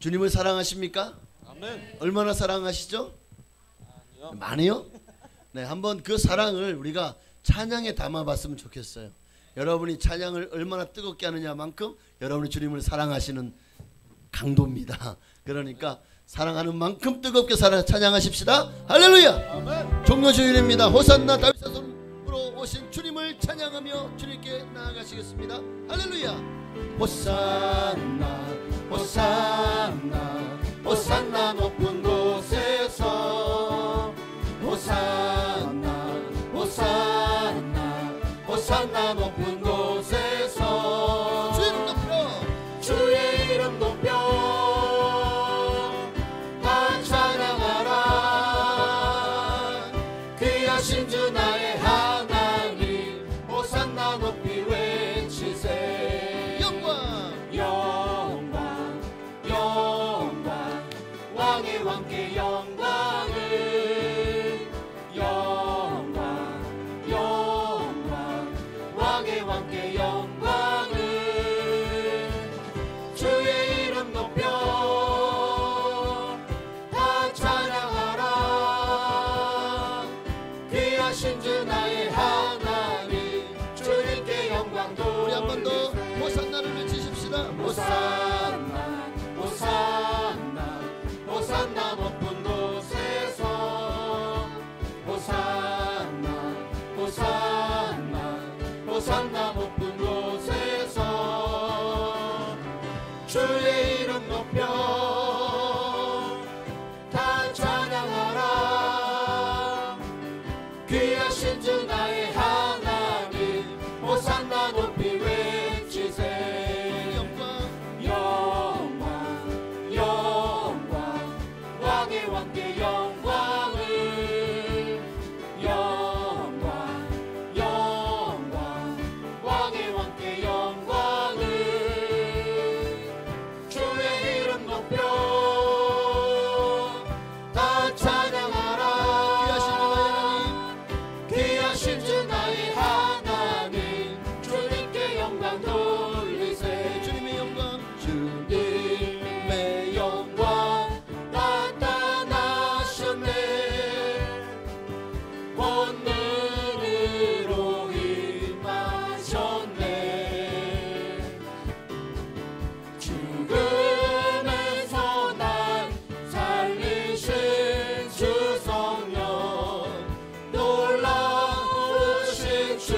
주님을 사랑하십니까? 아멘. 얼마나 사랑하시죠? 아니요. 많이요? 네, 한번 그 사랑을 우리가 찬양에 담아봤으면 좋겠어요. 여러분이 찬양을 얼마나 뜨겁게 하느냐만큼 여러분이 주님을 사랑하시는 강도입니다. 그러니까 사랑하는 만큼 뜨겁게 찬양하십시다. 할렐루야. 아멘. 종료주일입니다. 호산나 다윗 자손으로 오신 주님을 찬양하며 주님께 나아가시겠습니다. 할렐루야. 호산나 호산나 호산나 높은 곳에서 호산나 호산나 호산나 높은 곳에서 주의 이름 높여 주의 이름 높여 다 찬양하라. 귀하신 주 나의 하나님 호산나 높이 외치세. 영광 영광 영광 왕의 왕께 영광을 영광 영광 왕의 왕께 영광을 주의 이름 높여 다 찬양하라. 귀하신 주 나의 하나님 주님께 영광도. 우리 한 번 더 호산나를 외치십시다. 호산나 호산나 호산나 높은 곳에서 호산나 호산나 호산나 높은 곳에서 주의 이름 높여 다 찬양하라. 귀하신 주 나의 하나님 호산나 높이 외치세. 영광 영광 영광 왕의 왕께 영광을 영광 영광 왕의 왕께 영광을 주의 이름 높여 다 찬양하라. 귀하신 주 나의 하나님 주님께 영광 돌리세. 주님의 영광 주님의 영광 나타나셨네. 권능으로 임하셨네. 죽음에서 날 살리신 주 성령 놀라우신 주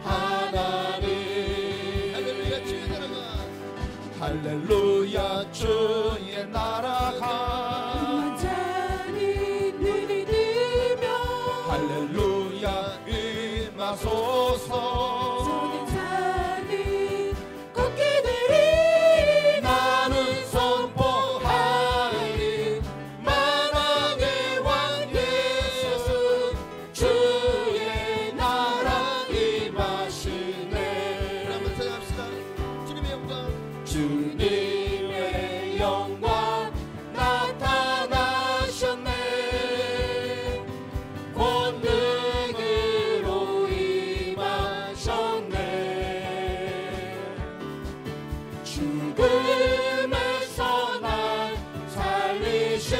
하나님. 할렐루야 주의 나라가 할렐루야 주의 나라가 완전히 눈이 뜨며 할렐루야 임하소서. 주님 살리 꽃기들이 나는 선포하리 만왕의 왕 예수 주의 나라 임하시네. 한번 찬양합시다. 주님의 영광 주님의 영광 나타나셨네. 권능으로 임하셨네. 죽음에서 날 살리신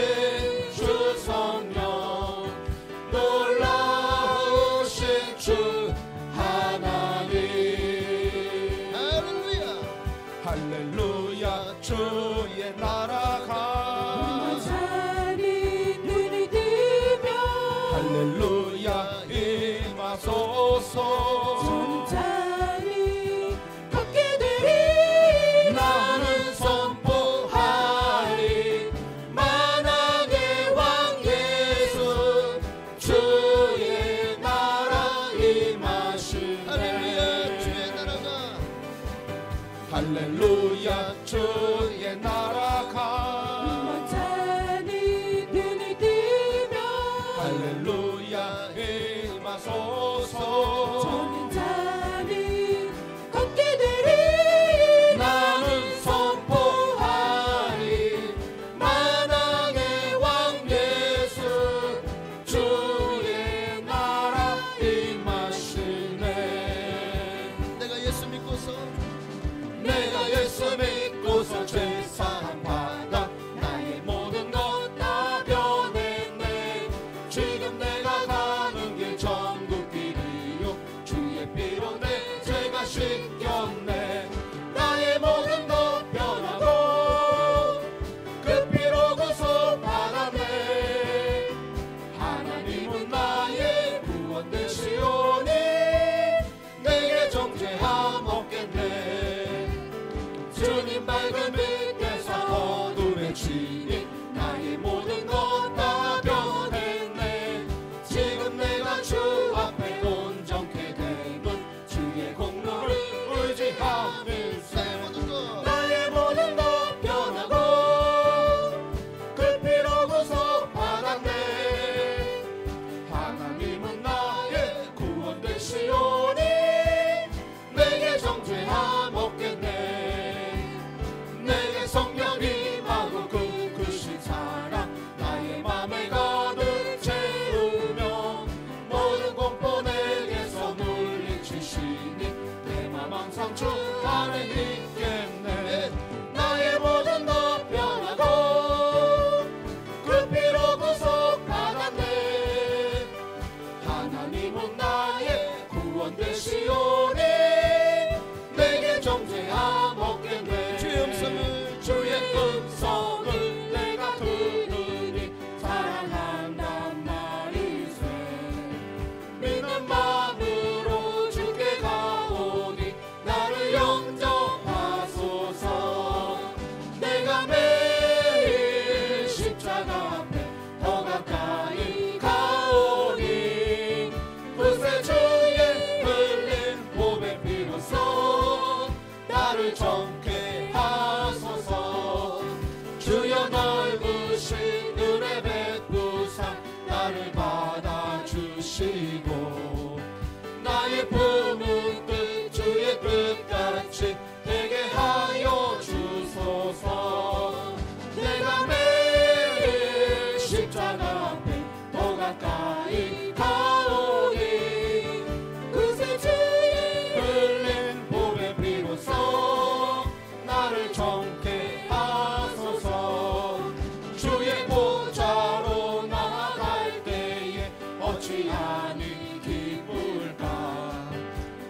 주 성령 놀라우신 주 하나님. 할렐루야 할렐루야 주의 나라가 완전히 눈이 뜨며 할렐루야 임하소서. 주님 살리 꽃기들이 나는 선포하리 만왕의 왕 예수 주의 나라 임하시네. 할렐루야 주의 나라가 할렐루야 주의 나라가 완전히 눈이 뜨며 할렐루야 임하소서. 십자가 앞에 더 가까이 가오니 그새 주의 흘린 봄의 비로소 나를 정케 하소서. 주의 보좌로 나아갈 때에 어찌하니 기쁠까.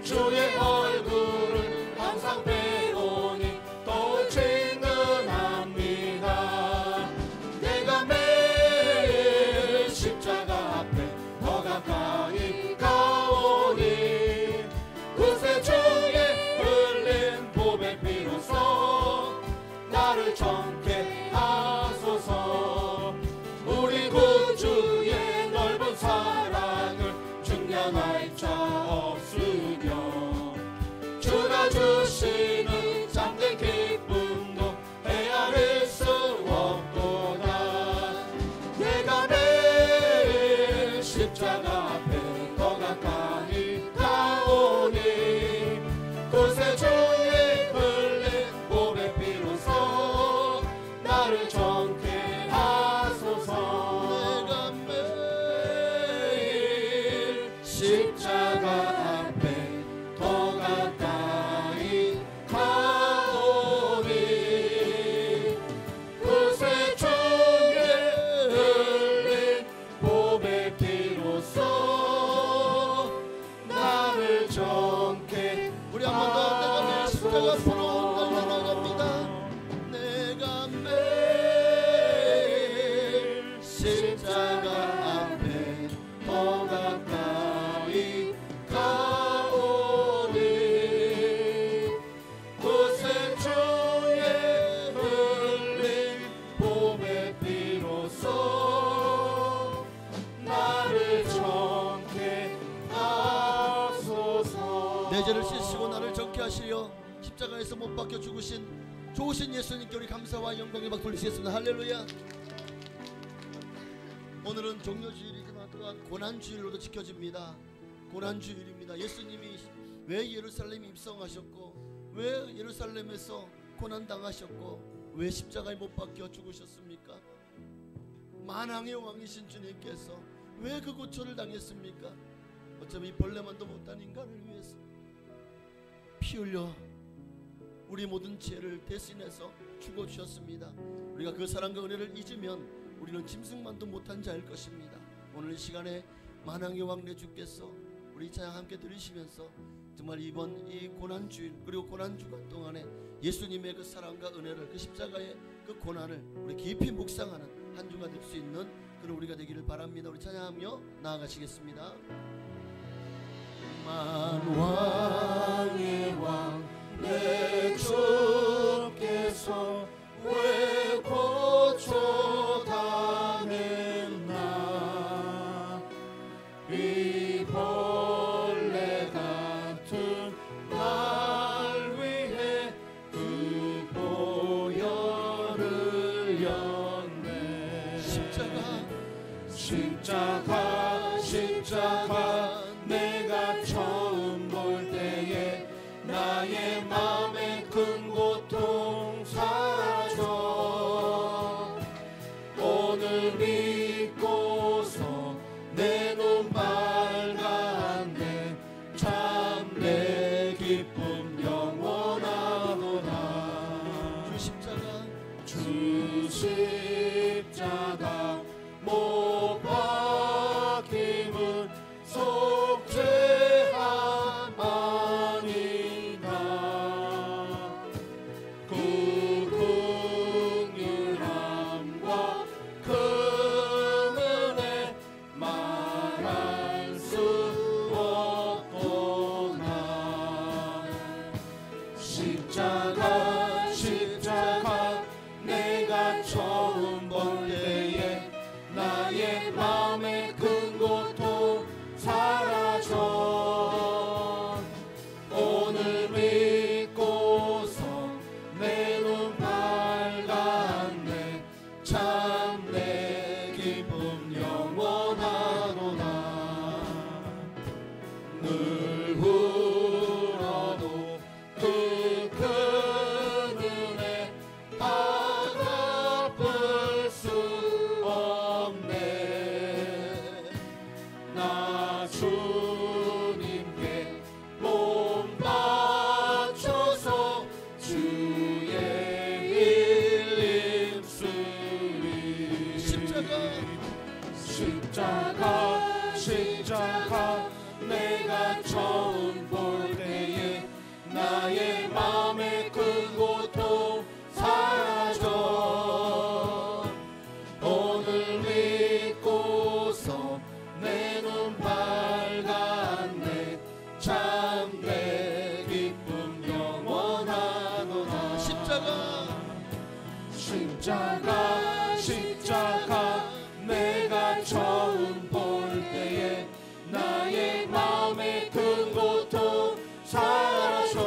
주의 얼굴을 항상 배우니 또 친근합니다. 내가 매일 십자가 앞에 더 가까이 가오니 그새 주의 흘린 봄의 비로소 나를 정케 하소서. 우리 구주의 넓은 사랑을 증량할 자 없으며 주가 주시는 참된 기쁨도 헤아릴 수 없도다. 내가 매일 십자가 앞에 더 가까이 가오니 그새 주의 흘린 봄의 비로소 나를 정케 하소서. 내가 매일 십자가 앞에 더 가까이 가오니 그새 주의 흘린 봄의 비로소 나를 정케 우리 한 번 더 내가 매일 십자가 앞으로 나아갑니다. 내가 매일 십자가 앞에 더 가까이 가오니 그새 주의 흘린 봄의 비로소 나를 정케 하소서. 내 죄를 씻으시고 나를 정케 하시려 십자가에서 못 박혀 죽으신 좋으신 예수님께 우리 감사와 영광의 박 돌리시겠습니다. 할렐루야. 오늘은 종료주일이지만 또한 고난주일로도 지켜집니다. 고난주일입니다. 예수님이 왜 예루살렘에 입성하셨고 왜 예루살렘에서 고난당하셨고 왜 십자가에 못 박혀 죽으셨습니까? 만왕의 왕이신 주님께서 왜 그 고초를 당했습니까? 어쩌면 이 벌레만도 못한 인간을 위해서 피 흘려 우리 모든 죄를 대신해서 죽어주셨습니다. 우리가 그 사랑과 은혜를 잊으면 우리는 짐승만도 못한 자일 것입니다. 오늘 이 시간에 만왕의 왕 내 주께서 우리 찬양 함께 들으시면서 정말 이번 이 고난주일 그리고 고난주간 동안에 예수님의 그 사랑과 은혜를 그 십자가의 그 고난을 우리 깊이 묵상하는 한 주가 될 수 있는 그런 우리가 되기를 바랍니다. 우리 찬양하며 나아가시겠습니다. 만왕의 왕 내 주께서 왜 고초 당했나. 이 벌레 같은 날 위해 그 보혈을 흘렸네. 십자가 내가 처음 볼 때에 나의 맘에 큰 고통 사라져. 오늘 믿고서 내 눈 밝았네. 참 내 기쁨 영원하도다. 주 십자가 못 박힘은 속죄함 아니다. 그 긍휼함과 그 은혜 말할 수 없구나. 십자가 내가 처음 볼 때에 나의 마음에 큰 고통 사라져. 오늘 믿고서 내 눈 밝았네. 참 내 기쁨 영원하도다. 늘 울어도 그 큰 은혜 다 갚을 수 없네. 십자가 십자가 내가 처음 볼 때에 나의 마음의 큰 고통 사라져 오늘 믿고서 내 눈 밝았네 참내 기쁨 영원하노라 십자가 내가 처음 볼 때에 나의 마음의 큰 고통 사라져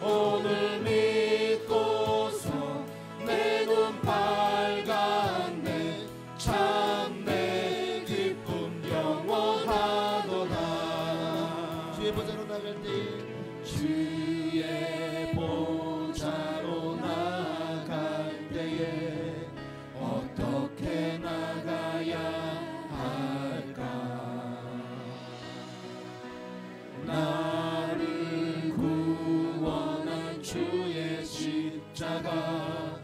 오늘 믿고서 내 눈 밝았네 참내 기쁨 영원하노라 주의 보좌로 나갈 때 주의 보좌로 나갈 때에 어떻게 나가야 할까 나를 구원한 주의 십자가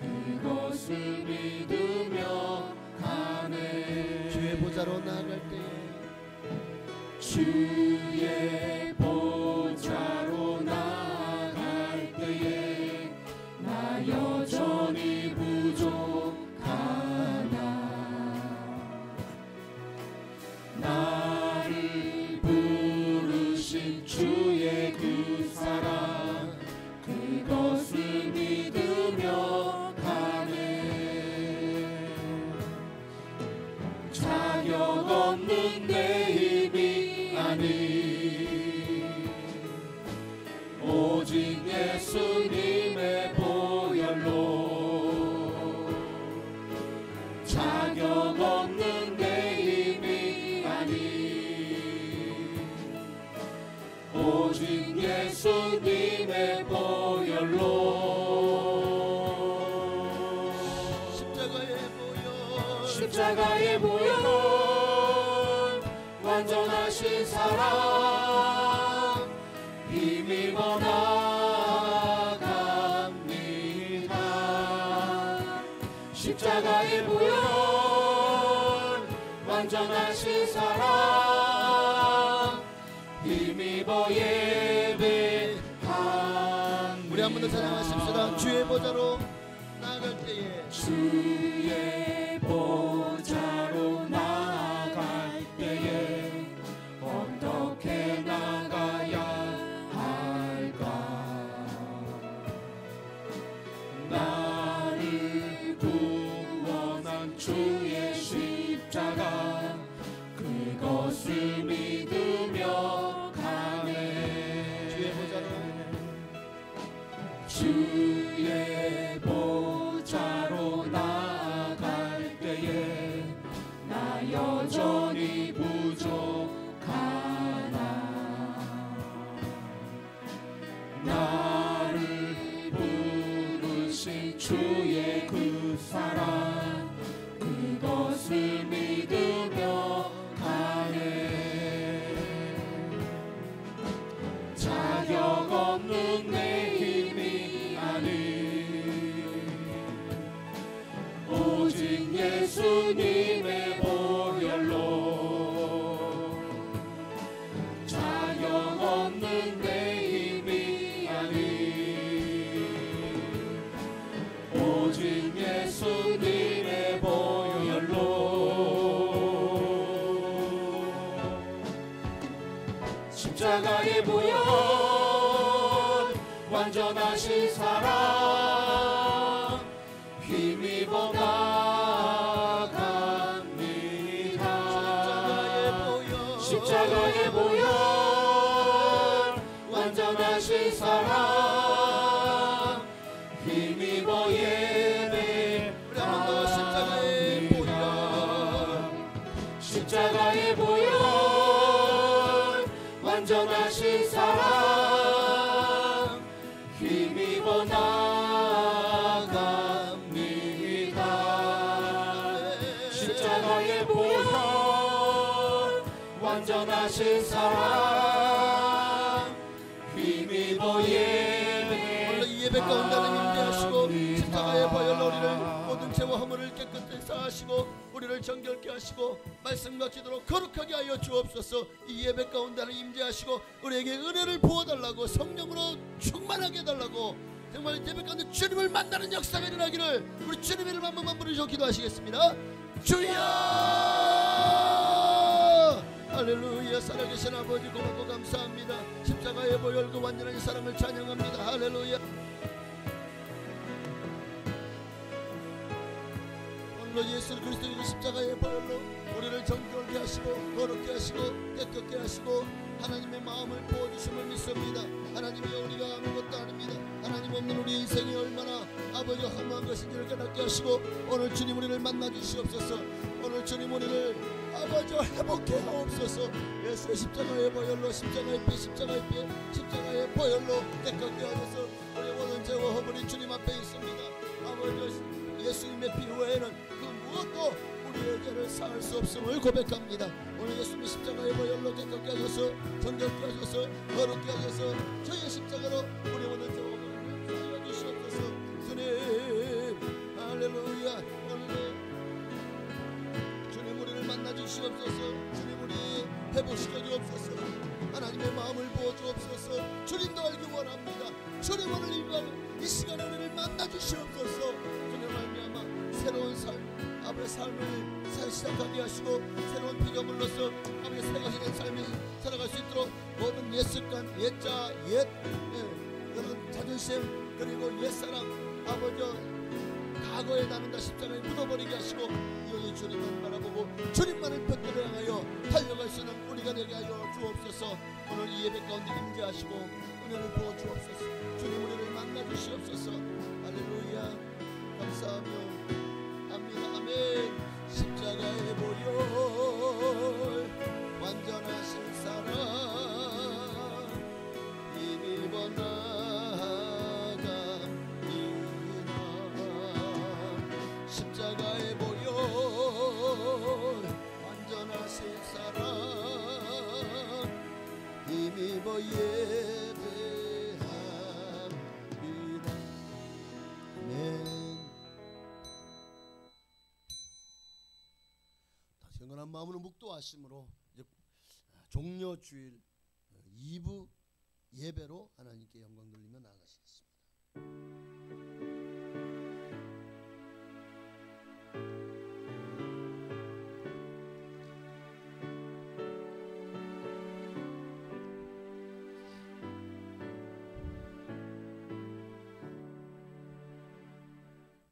그것을 믿으며 가네 주의 보좌로 나갈 때 주의 보좌로 나갈 때에 나 여전히 부족하나 나를 부르신 주의 그 사랑 그것을 믿으며 가네 자격 없는 내 힘이 아니 오직 예수님의 보혈로 자격 없는 내 힘이 아니 오직 예수님의 보혈로 십자가의 보혈 완전하신 사랑 힘입어 나갑니다 십자가의 보혈 완전하신 사랑 힘입어 예배합니다 우리 한 번 더 찬양하십시다. 주의 보좌로 나갈 때에 주의 보좌로 나갈 때에 어떻게 나가야 할까 나를 구원한 주의 십자가 그것을 믿으며 가네 주의 보좌로 주의 보좌로 나갈 때에 나 여전히 부족하나 나를 부르신 주의 그 사랑 그것을 믿으며 가네 자격 없는 내 힘이 아니 오직 예수님의 보혈로 자격 없는 내 힘이 아니 오직 예수님의 보혈로 십자가의 보혈 완전하신 사랑 힘입어 나갑니다 십자가의 보혈 완전하신 사랑 힘입어 예배합니다 십자가의 보혈 완전하신 사랑 힘입어 나갑니다 십자가의 보혈 완전하신 사랑 힘입어 예배 오늘 이 예배 가운데 하나님 임재하시고 십자가의 보혈로 우리를 모든 죄와 허물을 깨끗 역사하시고 우리를 정결케 하시고 말씀과 기도로 거룩하게 하여 주옵소서. 이 예배 가운데 임재하시고 우리에게 은혜를 부어달라고, 성령으로 충만하게 해달라고, 정말 예배 가운데 주님을 만나는 역사가 일어나기를 우리 주님의 이름 한 번만 부르시고 기도하시겠습니다. 주여! 할렐루야. 살아계신 아버지 고맙고 감사합니다. 십자가의 보혈 그 완전한 사랑을 찬양합니다. 할렐루야. 오늘도 예수 그리스도의 그 십자가의 보혈로 우리를 정결케 하시고 거룩케 하시고 깨끗게 하시고 하나님의 마음을 부어주심을 믿습니다. 하나님이 우리가 아무것도 아닙니다. 하나님 없는 우리 인생이 얼마나 아버지 허무한 것인지를 깨닫게 하시고 오늘 주님 우리를 만나 주시옵소서. 오늘 주님 우리를 아버지 회복해 하옵소서. 예수의 십자가의 보혈로, 십자가의 피, 십자가의 피, 십자가의 보혈로 깨끗게 하셔서 우리 모든 죄와 허물이 주님 앞에 있습니다. 아버지 예수님의 피 외에는 그 무엇도 우리의 죄를 사할 수 없음을 고백합니다. 오늘 예수님의 십자가의 보혈로 깨끗게 하셔서 정결케 하셔서 거룩게 하셔서 저희의 십자가로 우리 모든 죄와 허물을 사하여 주시옵소서. 주님 할렐루야. 오늘 주님 우리를 만나 주시옵소서. 주님 우리 회복시켜 주옵소서. 하나님의 마음을 부어 주옵소서. 주님도 알기 원합니다. 주님 오늘 이 시간에 우리를 만나 주시옵소서. 주님 말미암아 새로운 삶, 아버지의 삶을 시작하게 하시고 새로운 피조물로서 아버지의 새거시된 삶이 살아갈 수 있도록 모든 옛 습관, 옛자, 그런 자존심 그리고 옛사랑 아버지 과거에 나는 다 십자가에 묻어버리게 하시고 여기 주님을 바라보고 주님만을 붙들어 향하여 달려갈 수 있는 우리가 되게 하여 주옵소서. 오늘 이 예배 가운데 임재하시고 은혜를 부어 주옵소서. 주님 우리를 만나 주시옵소서. 할렐루야. 감사하며 아멘. 아멘. 십자가의 보혈 완전하신 사랑 힘입어 나갑니다. 십자가의 보혈 완전하신 사랑 힘입어 예배합니다. 아멘. 경건한 마음으로 묵도하심으로 이제 종려주일 2부 예배로 하나님께 영광 돌리며 나아가시겠습니다.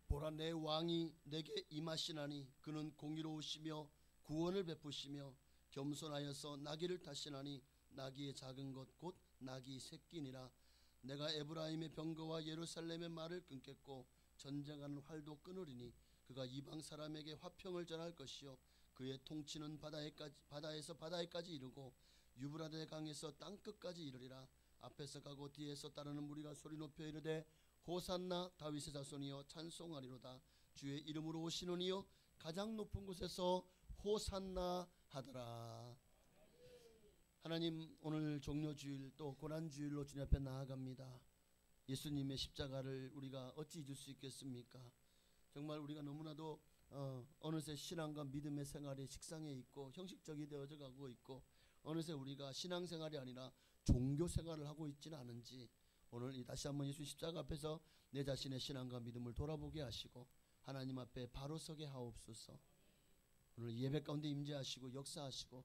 보라 내 왕이 내게 임하시나니 그는 공의로우시며 구원을 베푸시며 겸손하여서 나귀를 타시나니 나귀의 작은 것 곧 나귀 새끼니라. 내가 에브라임의 병거와 예루살렘의 말을 끊겠고 전쟁하는 활도 끊으리니 그가 이방 사람에게 화평을 전할 것이요 그의 통치는 바다에서 바다에까지 이르고 유브라데 강에서 땅끝까지 이르리라. 앞에서 가고 뒤에서 따르는 무리가 소리 높여 이르되 호산나 다윗의 자손이여 찬송하리로다. 주의 이름으로 오시는 이여 가장 높은 곳에서 호산나 하더라. 하나님 오늘 종려주일 또 고난주일로 주님 앞에 나아갑니다. 예수님의 십자가를 우리가 어찌 잊을 수 있겠습니까? 정말 우리가 너무나도 어느새 신앙과 믿음의 생활이 식상해 있고 형식적이 되어져 가고 있고 어느새 우리가 신앙생활이 아니라 종교생활을 하고 있지는 않은지 오늘 다시 한번 예수 십자가 앞에서 내 자신의 신앙과 믿음을 돌아보게 하시고 하나님 앞에 바로 서게 하옵소서. 오늘 예배 가운데 임재하시고 역사하시고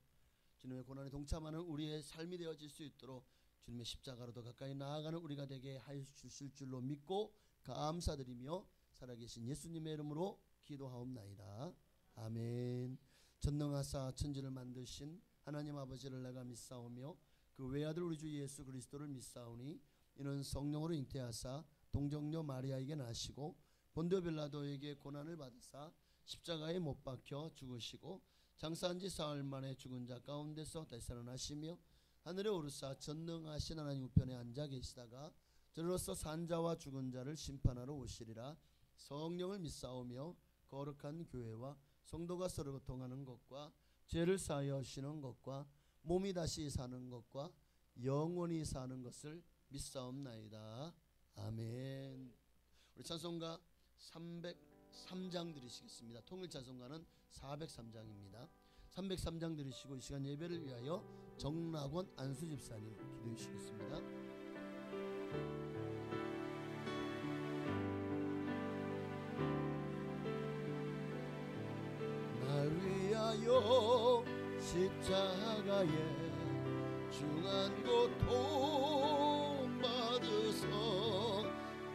주님의 고난에 동참하는 우리의 삶이 되어질 수 있도록 주님의 십자가로 더 가까이 나아가는 우리가 되게 하여 주실 줄로 믿고 감사드리며 살아계신 예수님의 이름으로 기도하옵나이다. 아멘. 전능하사 천지를 만드신 하나님 아버지를 내가 믿사오며 그 외아들 우리 주 예수 그리스도를 믿사오니 이는 성령으로 잉태하사 동정녀 마리아에게 나시고 본디오 빌라도에게 고난을 받으사 십자가에 못 박혀 죽으시고 장사한 지 사흘 만에 죽은 자 가운데서 다시 살아나시며 하늘에 오르사 전능하신 하나님 우편에 앉아 계시다가 저로서 산자와 죽은 자를 심판하러 오시리라. 성령을 믿사오며 거룩한 교회와 성도가 서로 교통하는 것과 죄를 사하여 하시는 것과 몸이 다시 사는 것과 영원히 사는 것을 믿사옵나이다. 아멘. 우리 찬송가 300 3장 드리시겠습니다. 통일찬송가는 403장입니다. 303장 드리시고 이 시간 예배를 위하여 정락원 안수집사님 기도해 주시겠습니다. 날 위하여 십자가에 중한 고통 받으서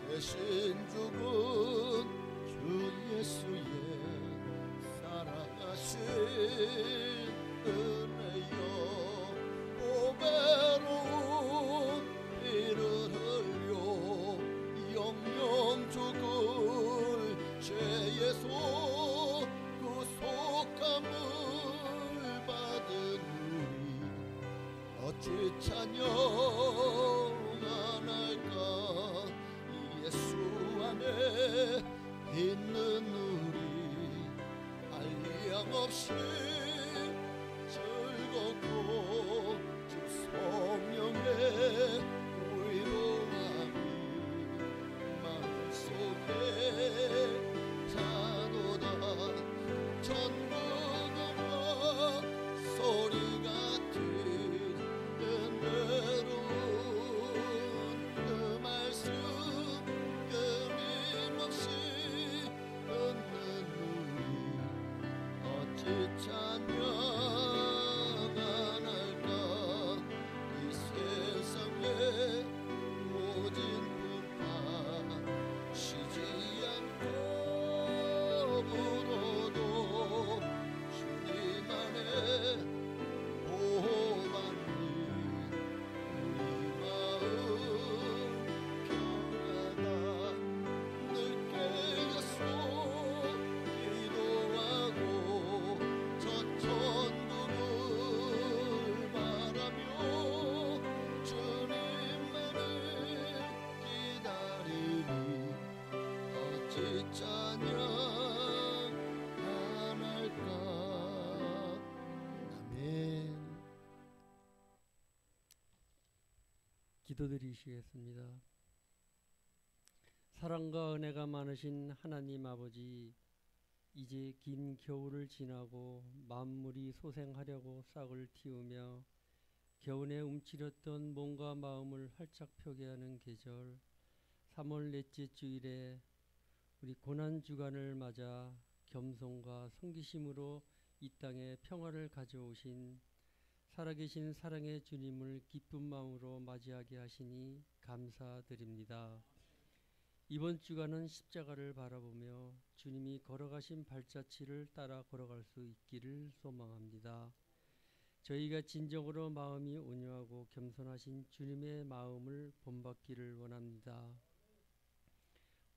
대신 죽은 주 예수의 살아가신 은혜여 보배로운 피를 흘려 영영 죽을 죄의 구속함을 받은 우리 어찌 찬양할까. 예수 안에 있는 우리 알리함없이 즐겁고 주 성령의 위로함이 마음속에 자도다. 천국 음악 소리 같은 은혜로운 그 말씀 끊임없이 듣는 우리 어찌 찬양 안 할까. 이 세상에 모진 풍파 쉬지 않고 불어도 주님 안에 보호받는 우리 마음 평안하다. 늘 깨어서 기도하고 저 천국을 바라며 주님만을 기다리니 어찌 찬양 안 할까. 아멘. 기도드리시겠습니다. 사랑과 은혜가 많으신 하나님 아버지, 이제 긴 겨울을 지나고 만물이 소생하려고 싹을 틔우며 겨우내 움츠렸던 몸과 마음을 활짝 펴게 하는 계절 3월 넷째 주일에 우리 고난주간을 맞아 겸손과 섬기심으로 이 땅에 평화를 가져오신 살아계신 사랑의 주님을 기쁜 마음으로 맞이하게 하시니 감사드립니다. 이번 주간은 십자가를 바라보며 주님이 걸어가신 발자취를 따라 걸어갈 수 있기를 소망합니다. 저희가 진정으로 마음이 온유하고 겸손하신 주님의 마음을 본받기를 원합니다.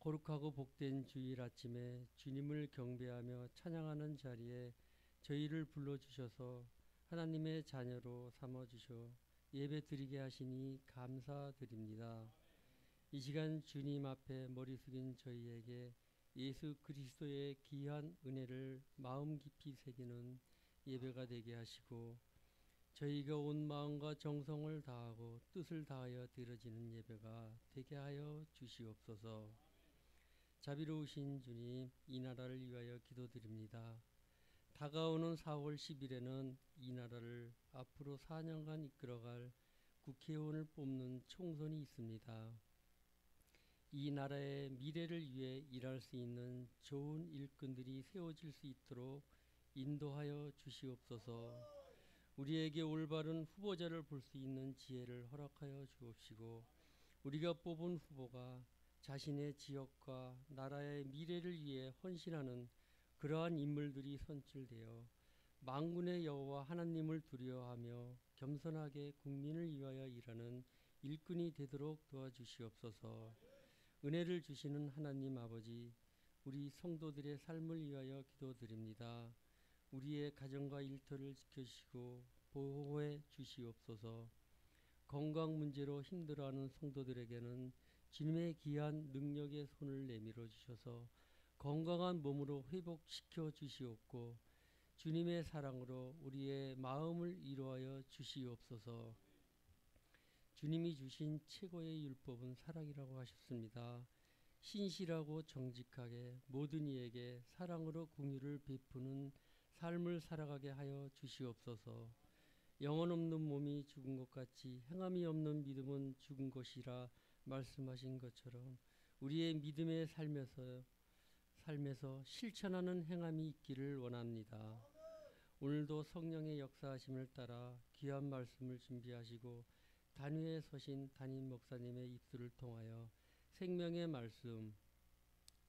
거룩하고 복된 주일 아침에 주님을 경배하며 찬양하는 자리에 저희를 불러주셔서 하나님의 자녀로 삼아주셔 예배드리게 하시니 감사드립니다. 이 시간 주님 앞에 머리 숙인 저희에게 예수 그리스도의 귀한 은혜를 마음 깊이 새기는 예배가 되게 하시고 저희가 온 마음과 정성을 다하고 뜻을 다하여 드려지는 예배가 되게 하여 주시옵소서. 자비로우신 주님, 이 나라를 위하여 기도드립니다. 다가오는 4월 10일에는 이 나라를 앞으로 4년간 이끌어갈 국회의원을 뽑는 총선이 있습니다. 이 나라의 미래를 위해 일할 수 있는 좋은 일꾼들이 세워질 수 있도록 인도하여 주시옵소서. 우리에게 올바른 후보자를 볼 수 있는 지혜를 허락하여 주옵시고 우리가 뽑은 후보가 자신의 지역과 나라의 미래를 위해 헌신하는 그러한 인물들이 선출되어 만군의 여호와 하나님을 두려워하며 겸손하게 국민을 위하여 일하는 일꾼이 되도록 도와주시옵소서. 은혜를 주시는 하나님 아버지, 우리 성도들의 삶을 위하여 기도드립니다. 우리의 가정과 일터를 지켜주시고 보호해 주시옵소서. 건강 문제로 힘들어하는 성도들에게는 주님의 귀한 능력의 손을 내밀어 주셔서 건강한 몸으로 회복시켜 주시옵고 주님의 사랑으로 우리의 마음을 이루하여 주시옵소서. 주님이 주신 최고의 율법은 사랑이라고 하셨습니다. 신실하고 정직하게 모든 이에게 사랑으로 긍휼을 베푸는 삶을 살아가게 하여 주시옵소서. 영혼 없는 몸이 죽은 것 같이 행함이 없는 믿음은 죽은 것이라 말씀하신 것처럼 우리의 믿음의 삶에서 실천하는 행함이 있기를 원합니다. 오늘도 성령의 역사하심을 따라 귀한 말씀을 준비하시고 단위에 서신 담임 목사님의 입술을 통하여 생명의 말씀,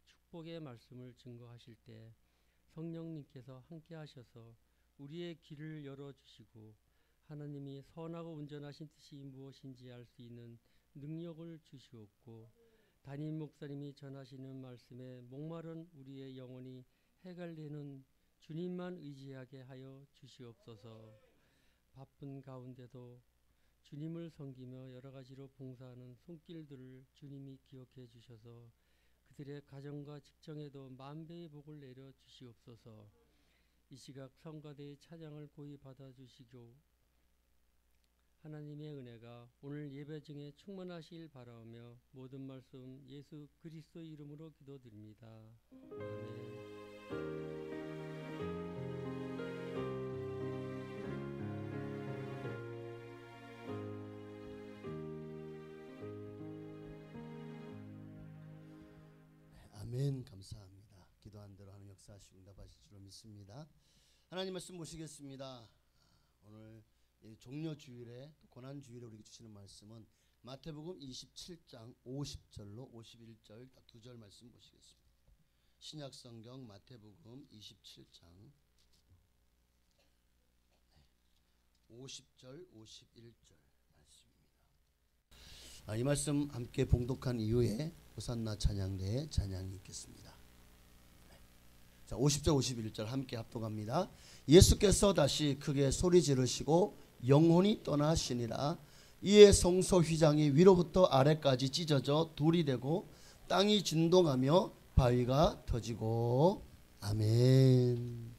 축복의 말씀을 증거하실 때 성령님께서 함께 하셔서 우리의 귀를 열어주시고 하나님이 선하고 온전하신 뜻이 무엇인지 알 수 있는 능력을 주시옵고 담임 목사님이 전하시는 말씀에 목마른 우리의 영혼이 해갈리는 주님만 의지하게 하여 주시옵소서. 바쁜 가운데도 주님을 섬기며 여러 가지로 봉사하는 손길들을 주님이 기억해 주셔서 그들의 가정과 직장에도 만배의 복을 내려 주시옵소서. 이 시각 성가대의 찬양을 고이 받아 주시고 하나님의 은혜가 오늘 예배 중에 충만하시길 바라오며 모든 말씀 예수 그리스도 이름으로 기도드립니다. 아멘. 아멘. 감사합니다. 기도한 대로 하는 역사하시고 응답하실 줄로 믿습니다. 하나님 말씀 보시겠습니다. 오늘 종려 주일에 또 고난 주일에 우리에게 주시는 말씀은 마태복음 27장 50절로 51절 딱 두 절 말씀 보시겠습니다. 신약 성경 마태복음 27장 50절 51절 말씀입니다. 이 말씀 함께 봉독한 이후에 호산나 찬양대의 찬양이 있겠습니다. 자, 50절 51절 함께 합독합니다. 예수께서 다시 크게 소리 지르시고 영혼이 떠나시니라. 이에 성소 휘장이 위로부터 아래까지 찢어져 둘이 되고 땅이 진동하며 바위가 터지고 아멘.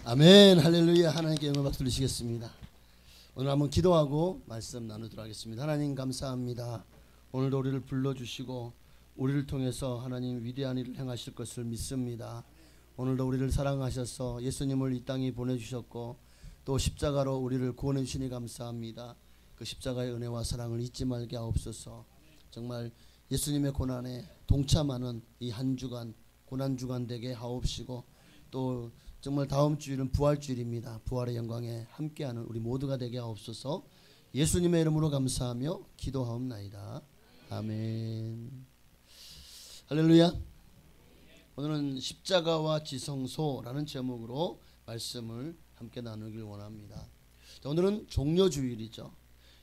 아멘. 할렐루야. 하나님께 영광 박수 드리시겠습니다. 오늘 한번 기도하고 말씀 나누도록 하겠습니다. 하나님 감사합니다. 오늘도 우리를 불러주시고 우리를 통해서 하나님 위대한 일을 행하실 것을 믿습니다. 오늘도 우리를 사랑하셔서 예수님을 이 땅에 보내주셨고 또 십자가로 우리를 구원해 주시니 감사합니다. 그 십자가의 은혜와 사랑을 잊지 말게 하옵소서. 정말 예수님의 고난에 동참하는 이 한 주간 고난 주간 되게 하옵시고 또 정말 다음 주일은 부활주일입니다. 부활의 영광에 함께하는 우리 모두가 되게 하옵소서. 예수님의 이름으로 감사하며 기도하옵나이다. 아멘. 할렐루야. 오늘은 십자가와 지성소라는 제목으로 말씀을 함께 나누길 원합니다. 오늘은 종려주일이죠.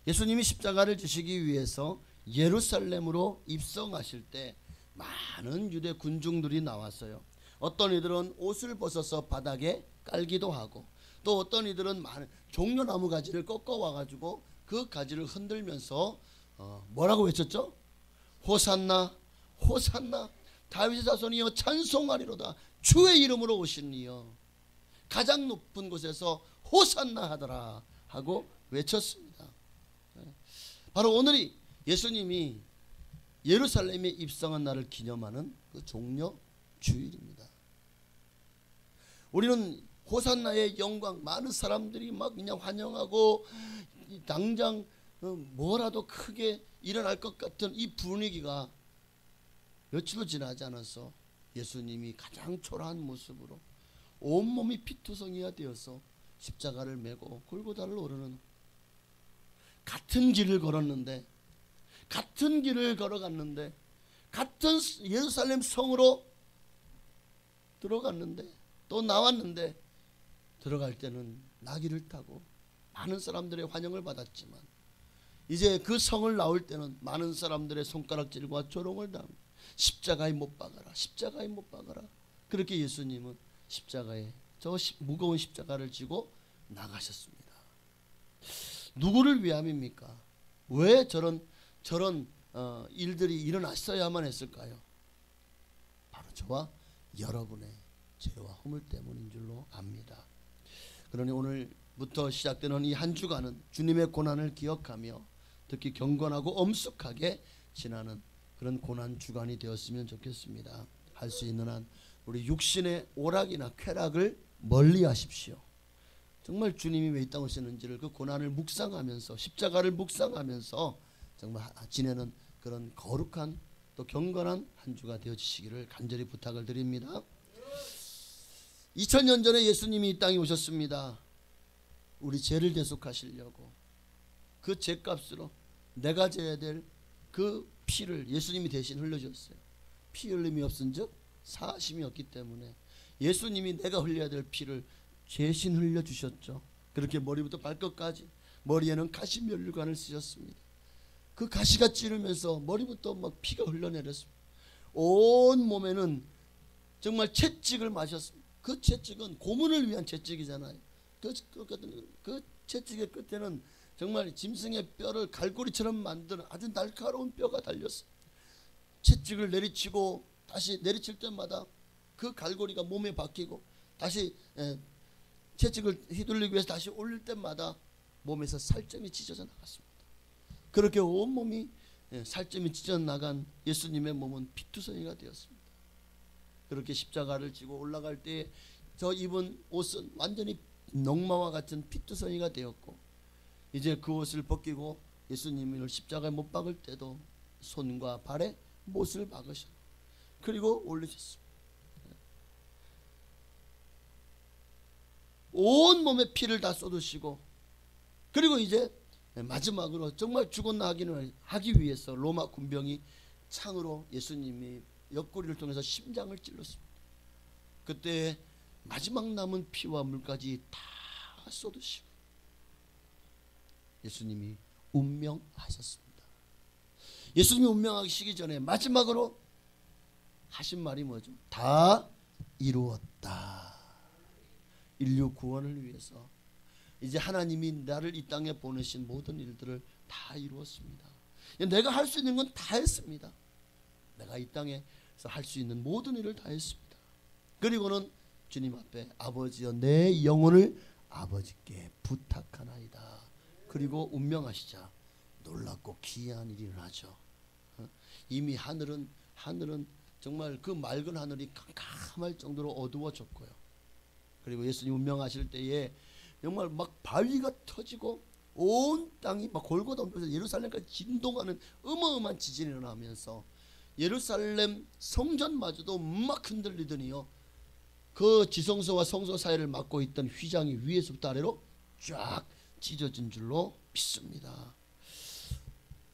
예수님이 십자가를 지시기 위해서 예루살렘으로 입성하실 때 많은 유대 군중들이 나왔어요. 어떤 이들은 옷을 벗어서 바닥에 깔기도 하고 또 어떤 이들은 많은 종려나무 가지를 꺾어 와가지고 그 가지를 흔들면서 뭐라고 외쳤죠? 호산나 호산나 다윗의 자손이여 찬송하리로다. 주의 이름으로 오신 이여 가장 높은 곳에서 호산나 하더라 하고 외쳤습니다. 바로 오늘이 예수님이 예루살렘에 입성한 날을 기념하는 그 종려 주일입니다. 우리는 호산나의 영광, 많은 사람들이 막 그냥 환영하고 당장 뭐라도 크게 일어날 것 같은 이 분위기가 며칠도 지나지 않아서 예수님이 가장 초라한 모습으로 온몸이 피투성이가 되어서 십자가를 메고 골고다를 오르는 같은 길을 걸었는데 같은 길을 걸어갔는데 같은 예루살렘 성으로 들어갔는데 또 나왔는데 들어갈 때는 나귀를 타고 많은 사람들의 환영을 받았지만 이제 그 성을 나올 때는 많은 사람들의 손가락질과 조롱을 당하고 십자가에 못 박아라 십자가에 못 박아라. 그렇게 예수님은 십자가에 저 무거운 십자가를 지고 나가셨습니다. 누구를 위함입니까? 왜 저런 일들이 일어났어야만 했을까요? 바로 저와 여러분의 죄와 허물 때문인 줄로 압니다. 그러니 오늘부터 시작되는 이 한 주간은 주님의 고난을 기억하며 특히 경건하고 엄숙하게 지나는 그런 고난 주간이 되었으면 좋겠습니다. 할 수 있는 한 우리 육신의 오락이나 쾌락을 멀리 하십시오. 정말 주님이 왜 이 땅에 오셨는지를 그 고난을 묵상하면서 십자가를 묵상하면서 정말 지내는 그런 거룩한 또 경건한 한 주가 되어주시기를 간절히 부탁을 드립니다. 2000년 전에 예수님이 이 땅에 오셨습니다. 우리 죄를 대속하시려고 그 죄값으로 내가 져야 될 그 피를 예수님이 대신 흘려줬어요. 피 흘림이 없은즉 사심이 없기 때문에 예수님이 내가 흘려야 될 피를 대신 흘려주셨죠. 그렇게 머리부터 발끝까지 머리에는 가시면류관을 쓰셨습니다. 그 가시가 찌르면서 머리부터 막 피가 흘러내렸습니다. 온 몸에는 정말 채찍을 마셨습니다. 그 채찍은 고문을 위한 채찍이잖아요. 그 채찍의 끝에는 정말 짐승의 뼈를 갈고리처럼 만드는 아주 날카로운 뼈가 달렸습니다. 채찍을 내리치고 다시 내리칠 때마다 그 갈고리가 몸에 박히고 다시 채찍을 휘둘리기 위해서 다시 올릴 때마다 몸에서 살점이 찢어져 나갔습니다. 그렇게 온몸이 살점이 찢어져 나간 예수님의 몸은 피투성이가 되었습니다. 그렇게 십자가를 지고 올라갈 때 저 입은 옷은 완전히 녹마와 같은 피투성이가 되었고 이제 그 옷을 벗기고 예수님을 십자가에 못 박을 때도 손과 발에 못을 박으셨고 그리고 올리셨습니다. 온 몸에 피를 다 쏟으시고 그리고 이제 마지막으로 정말 죽었나 확인을 하기 위해서 로마 군병이 창으로 예수님이 옆구리를 통해서 심장을 찔렀습니다. 그때 마지막 남은 피와 물까지 다 쏟으시고 예수님이 운명하셨습니다. 예수님이 운명하시기 전에 마지막으로 하신 말이 뭐죠? 다 이루었다. 인류 구원을 위해서 이제 하나님이 나를 이 땅에 보내신 모든 일들을 다 이루었습니다. 내가 할 수 있는 건 다 했습니다. 내가 이 땅에서 할 수 있는 모든 일을 다 했습니다. 그리고는 주님 앞에 아버지여 내 영혼을 아버지께 부탁하나이다. 그리고 운명하시자 놀랍고 기이한 일이 일어나죠. 이미 하늘은 정말 그 맑은 하늘이 깜깜할 정도로 어두워졌고요. 그리고 예수님 운명하실 때에 정말 막 바위가 터지고 온 땅이 막 골고다 옮겨서 예루살렘까지 진동하는 어마어마한 지진이 일어나면서 예루살렘 성전마저도 막 흔들리더니요, 그 지성소와 성소 사이를 막고 있던 휘장이 위에서부터 아래로 쫙 찢어진 줄로 믿습니다.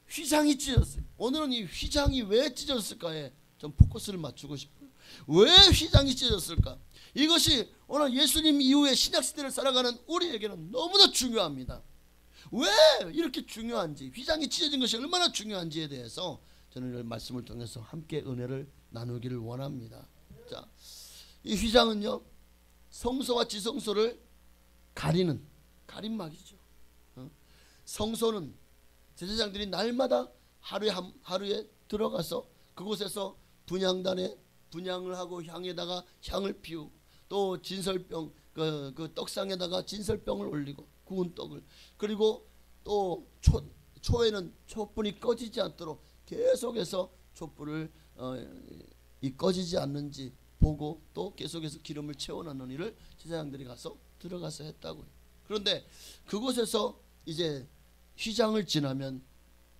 휘장이 찢어졌어요. 오늘은 이 휘장이 왜 찢어졌을까에 좀 포커스를 맞추고 싶어요. 왜 휘장이 찢어졌을까? 이것이 오늘 예수님 이후에 신약시대를 살아가는 우리에게는 너무나 중요합니다. 왜 이렇게 중요한지, 휘장이 찢어진 것이 얼마나 중요한지에 대해서 저는 이 말씀을 통해서 함께 은혜를 나누기를 원합니다. 자, 이 휘장은요, 성소와 지성소를 가리는 가림막이죠. 성소는 제사장들이 날마다 하루에 들어가서 그곳에서 분향단에 분향을 하고 향에다가 향을 피우고, 또 진설병 그 떡상에다가 진설병을 올리고 구운 떡을, 그리고 또 초에는 촛불이 꺼지지 않도록 계속해서 촛불을 이 꺼지지 않는지 보고 또 계속해서 기름을 채워넣는 일을 제사장들이 들어가서 했다고요. 그런데 그곳에서 이제 휘장을 지나면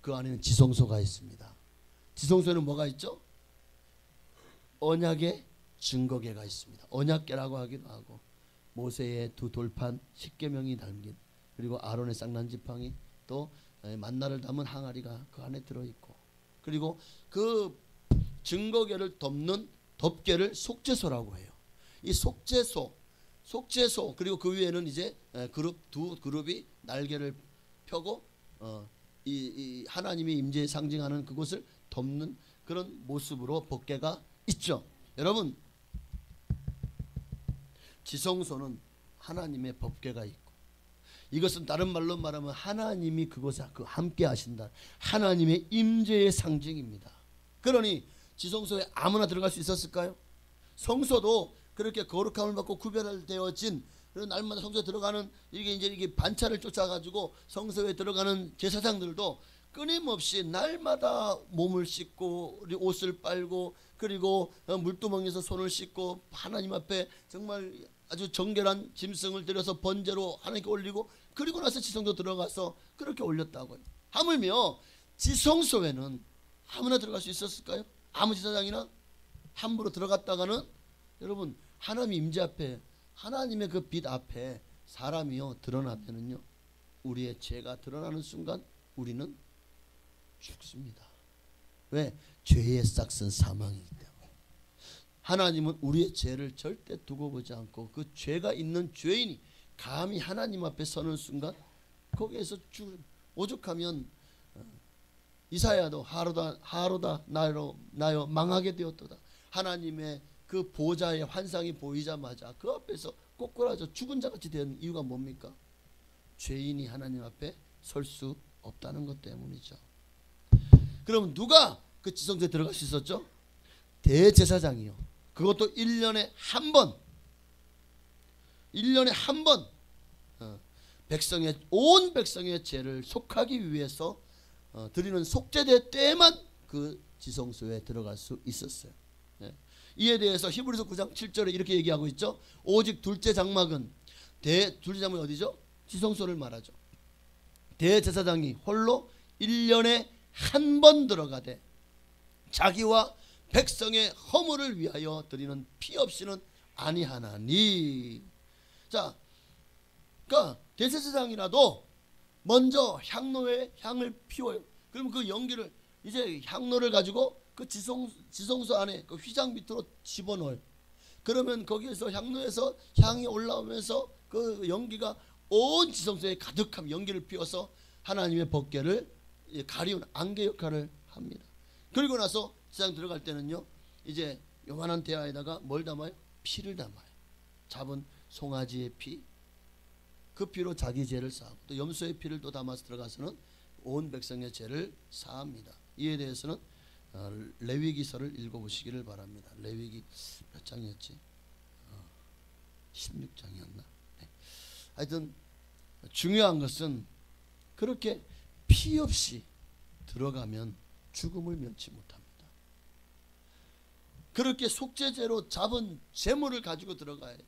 그 안에는 지성소가 있습니다. 지성소에는 뭐가 있죠? 언약의 증거궤가 있습니다. 언약궤라고 하기도 하고, 모세의 두 돌판 10계명이 담긴, 그리고 아론의 쌍난지팡이, 또 만나를 담은 항아리가 그 안에 들어있고, 그리고 그 증거궤를 덮는 덮개를 속죄소라고 해요. 이 속죄소 그리고 그 위에는 이제 두 그룹이 날개를 펴고 이 하나님의 임재에 상징하는 그곳을 덮는 그런 모습으로 법궤가 있죠. 여러분, 지성소는 하나님의 법궤가 있고, 이것은 다른 말로 말하면 하나님이 그곳에 함께 하신다, 하나님의 임재의 상징입니다. 그러니 지성소에 아무나 들어갈 수 있었을까요? 성소도 그렇게 거룩함을 받고 구별되어진, 그리고 날마다 성소에 들어가는 이게 반차를 쫓아가지고 성소에 들어가는 제사장들도 끊임없이 날마다 몸을 씻고 옷을 빨고, 그리고 물두멍에서 손을 씻고 하나님 앞에 정말 아주 정결한 짐승을 들여서 번제로 하나님께 올리고, 그리고 나서 지성소 들어가서 그렇게 올렸다고요. 하물며 지성소에는 아무나 들어갈 수 있었을까요? 아무 제사장이나 함부로 들어갔다가는, 여러분, 하나님 임재 앞에, 하나님의 그 빛 앞에 사람이요 드러나면은요, 우리의 죄가 드러나는 순간 우리는 죽습니다. 왜? 죄의 싹은 사망이기 때문에. 하나님은 우리의 죄를 절대 두고 보지 않고, 그 죄가 있는 죄인이 감히 하나님 앞에 서는 순간 거기에서 오죽하면 이사야도 하로다 나요 망하게 되었도다. 하나님의 그 보좌의 환상이 보이자마자 그 앞에서 꼬꾸라져 죽은 자같이 된 이유가 뭡니까? 죄인이 하나님 앞에 설 수 없다는 것 때문이죠. 그럼 누가 그 지성소에 들어갈 수 있었죠? 대제사장이요. 그것도 1년에 한 번, 온 백성의 죄를 속하기 위해서 드리는 속죄대 때만 그 지성소에 들어갈 수 있었어요. 이에 대해서 히브리서 9장 7절에 이렇게 얘기하고 있죠. 오직 둘째 장막은 둘째 장막이 어디죠? 지성소를 말하죠. 대제사장이 홀로 1년에 한 번 들어가되 자기와 백성의 허물을 위하여 드리는 피 없이는 아니하나니. 자, 그러니까 대제사장이라도 먼저 향로에 향을 피워요. 그러면 그 연기를 이제 향로를 가지고 그 지성소 안에 그 휘장 밑으로 집어넣어요. 그러면 거기에서 향로에서 향이 올라오면서 그 연기가 온 지성소에 가득함, 연기를 피워서 하나님의 법궤를 가리운 안개 역할을 합니다. 그리고 나서 지상 들어갈 때는요, 이제 요만한 대야에다가 뭘 담아요? 피를 담아요. 잡은 송아지의 피, 그 피로 자기 죄를 사하고, 또 염소의 피를 또 담아서 들어가서는 온 백성의 죄를 사합니다. 이에 대해서는 레위기서를 읽어보시기를 바랍니다. 레위기 몇 장이었지? 16장이었나? 하여튼 중요한 것은 그렇게 피 없이 들어가면 죽음을 면치 못합니다. 그렇게 속죄제로 잡은 재물을 가지고 들어가야 돼요.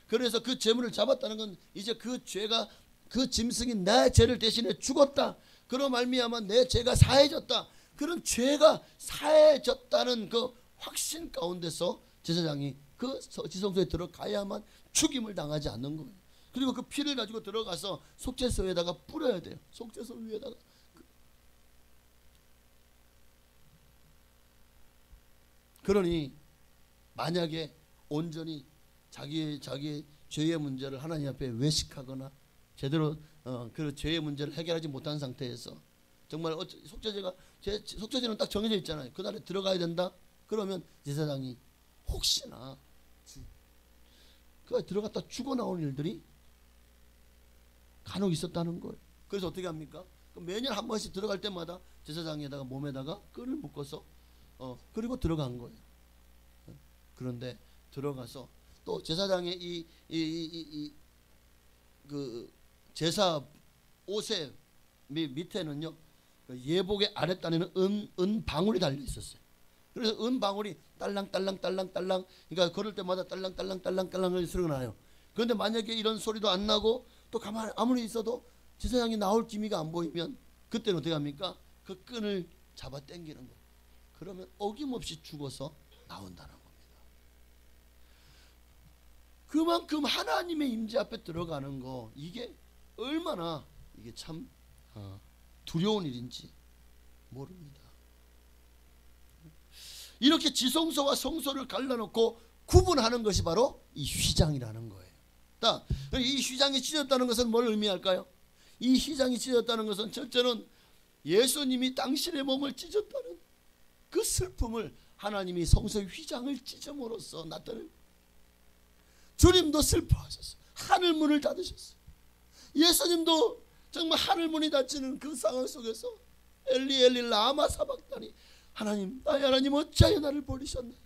그래서 그 재물을 잡았다는 건 이제 그 죄가, 그 짐승이 내 죄를 대신해 죽었다. 그로 말미암아 내 죄가 사해졌다. 그런 죄가 사해졌다는 그 확신 가운데서 제사장이 그 지성소에 들어가야만 죽임을 당하지 않는 거예요. 그리고 그 피를 가지고 들어가서 속죄소에다가 뿌려야 돼요. 속죄소 위에다가. 그러니 만약에 온전히 자기의 죄의 문제를 하나님 앞에 외식하거나 제대로 그 죄의 문제를 해결하지 못한 상태에서 정말 속죄제는 딱 정해져 있잖아요. 그날에 들어가야 된다. 그러면 제사장이 혹시나 그 들어갔다 죽어 나오는 일들이 간혹 있었다는 거예요. 그래서 어떻게 합니까? 매년 한 번씩 들어갈 때마다 제사장에다가 몸에다가 끈을 묶어서 그리고 들어간 거예요. 그런데 들어가서 또 제사장의 그 제사 옷의 밑에는요, 예복의 아랫단에는 은 방울이 달려 있었어요. 그래서 은 방울이 딸랑딸랑 그러니까 걸을 때마다 딸랑딸랑 소리가 나요. 그런데 만약에 이런 소리도 안 나고 또 가만히 아무리 있어도 제사장이 나올 기미가 안 보이면 그때는 어떻게 합니까? 그 끈을 잡아 당기는 거예요. 그러면 어김없이 죽어서 나온다는 겁니다. 그만큼 하나님의 임재 앞에 들어가는 거, 이게 얼마나 이게 참 두려운 일인지 모릅니다. 이렇게 지성소와 성소를 갈라놓고 구분하는 것이 바로 이 휘장이라는 거예요. 이 휘장이 찢어졌다는 것은 뭘 의미할까요? 이 휘장이 찢어졌다는 것은 첫째는 예수님이 당신의 몸을 찢었다는 그 슬픔을 하나님이 성소의 휘장을 찢음으로써 나타낸, 주님도 슬퍼하셨어요. 하늘문을 닫으셨어요. 예수님도 정말 하늘문이 닫히는 그 상황 속에서 엘리 엘리 라마 사박다니, 하나님 나의 하나님 어찌하여 나를 버리셨나이까.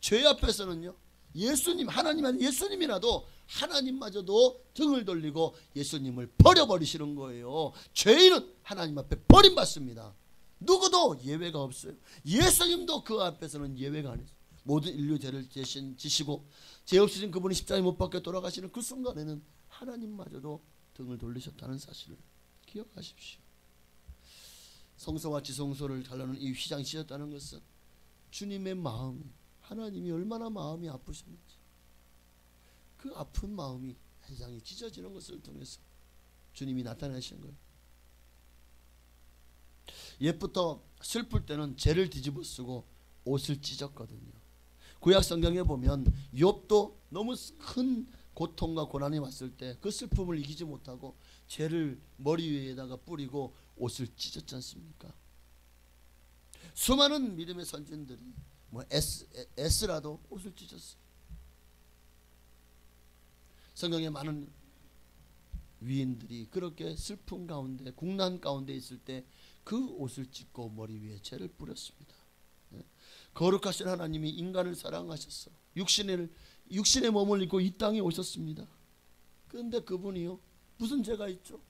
죄 앞에서는요, 예수님, 하나님 아닌 예수님이라도 하나님마저도 등을 돌리고 예수님을 버려버리시는 거예요. 죄인은 하나님 앞에 버림받습니다. 누구도 예외가 없어요. 예수님도 그 앞에서는 예외가 아니에요. 모든 인류 죄를 대신 지시고 죄 없으신 그분이 십자가에 못 박혀 돌아가시는 그 순간에는 하나님마저도 등을 돌리셨다는 사실을 기억하십시오. 성소와 지성소를 갈라놓은 이 휘장이 찢었다는 것은 주님의 마음이, 하나님이 얼마나 마음이 아프셨는지, 그 아픈 마음이 휘장이 찢어지는 것을 통해서 주님이 나타내신 거예요. 옛부터 슬플 때는 죄를 뒤집어 쓰고 옷을 찢었거든요. 구약 성경에 보면 욥도 너무 큰 고통과 고난이 왔을 때 그 슬픔을 이기지 못하고 죄를 머리 위에다가 뿌리고 옷을 찢었지 않습니까? 수많은 믿음의 선진들이 에스라도 옷을 찢었어요. 성경에 많은 위인들이 그렇게 슬픔 가운데, 국난 가운데 있을 때 그 옷을 찢고 머리 위에 죄를 뿌렸습니다. 거룩하신 하나님이 인간을 사랑하셨어. 육신의 몸을 입고 이 땅에 오셨습니다. 그런데 그분이요, 무슨 죄가 있죠?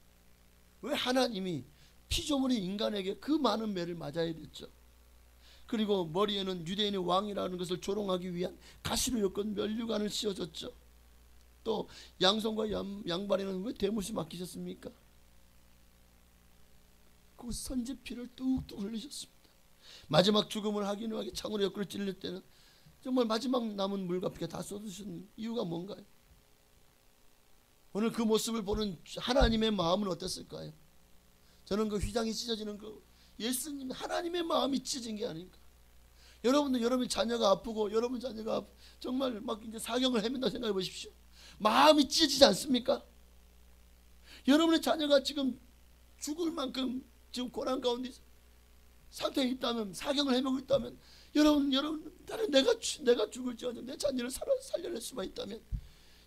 왜 하나님이 피조물인 인간에게 그 많은 매를 맞아야 됐죠? 그리고 머리에는 유대인의 왕이라는 것을 조롱하기 위한 가시로 엮은 면류관을 씌워줬죠. 또 양손과 양발에는 왜 대못이 맡기셨습니까? 그 선지 피를 뚝뚝 흘리셨습니다. 마지막 죽음을 확인하게 창으로 옆구리 찔릴 때는 정말 마지막 남은 물과 피가 다 쏟으신 이유가 뭔가요? 오늘 그 모습을 보는 하나님의 마음은 어땠을까요? 저는 그 휘장이 찢어지는 그 예수님, 하나님의 마음이 찢어진 게 아닌가. 여러분들, 여러분 자녀가 아프고 여러분 자녀가 정말 막 이제 사경을 헤맨다 생각해 보십시오. 마음이 찢어지지 않습니까? 여러분의 자녀가 지금 죽을 만큼 지금 고난 가운데 상태에 있다면, 사경을 헤매고 있다면, 여러분 나는 내가 죽을지어도 내 자녀를 살려낼 수만 있다면,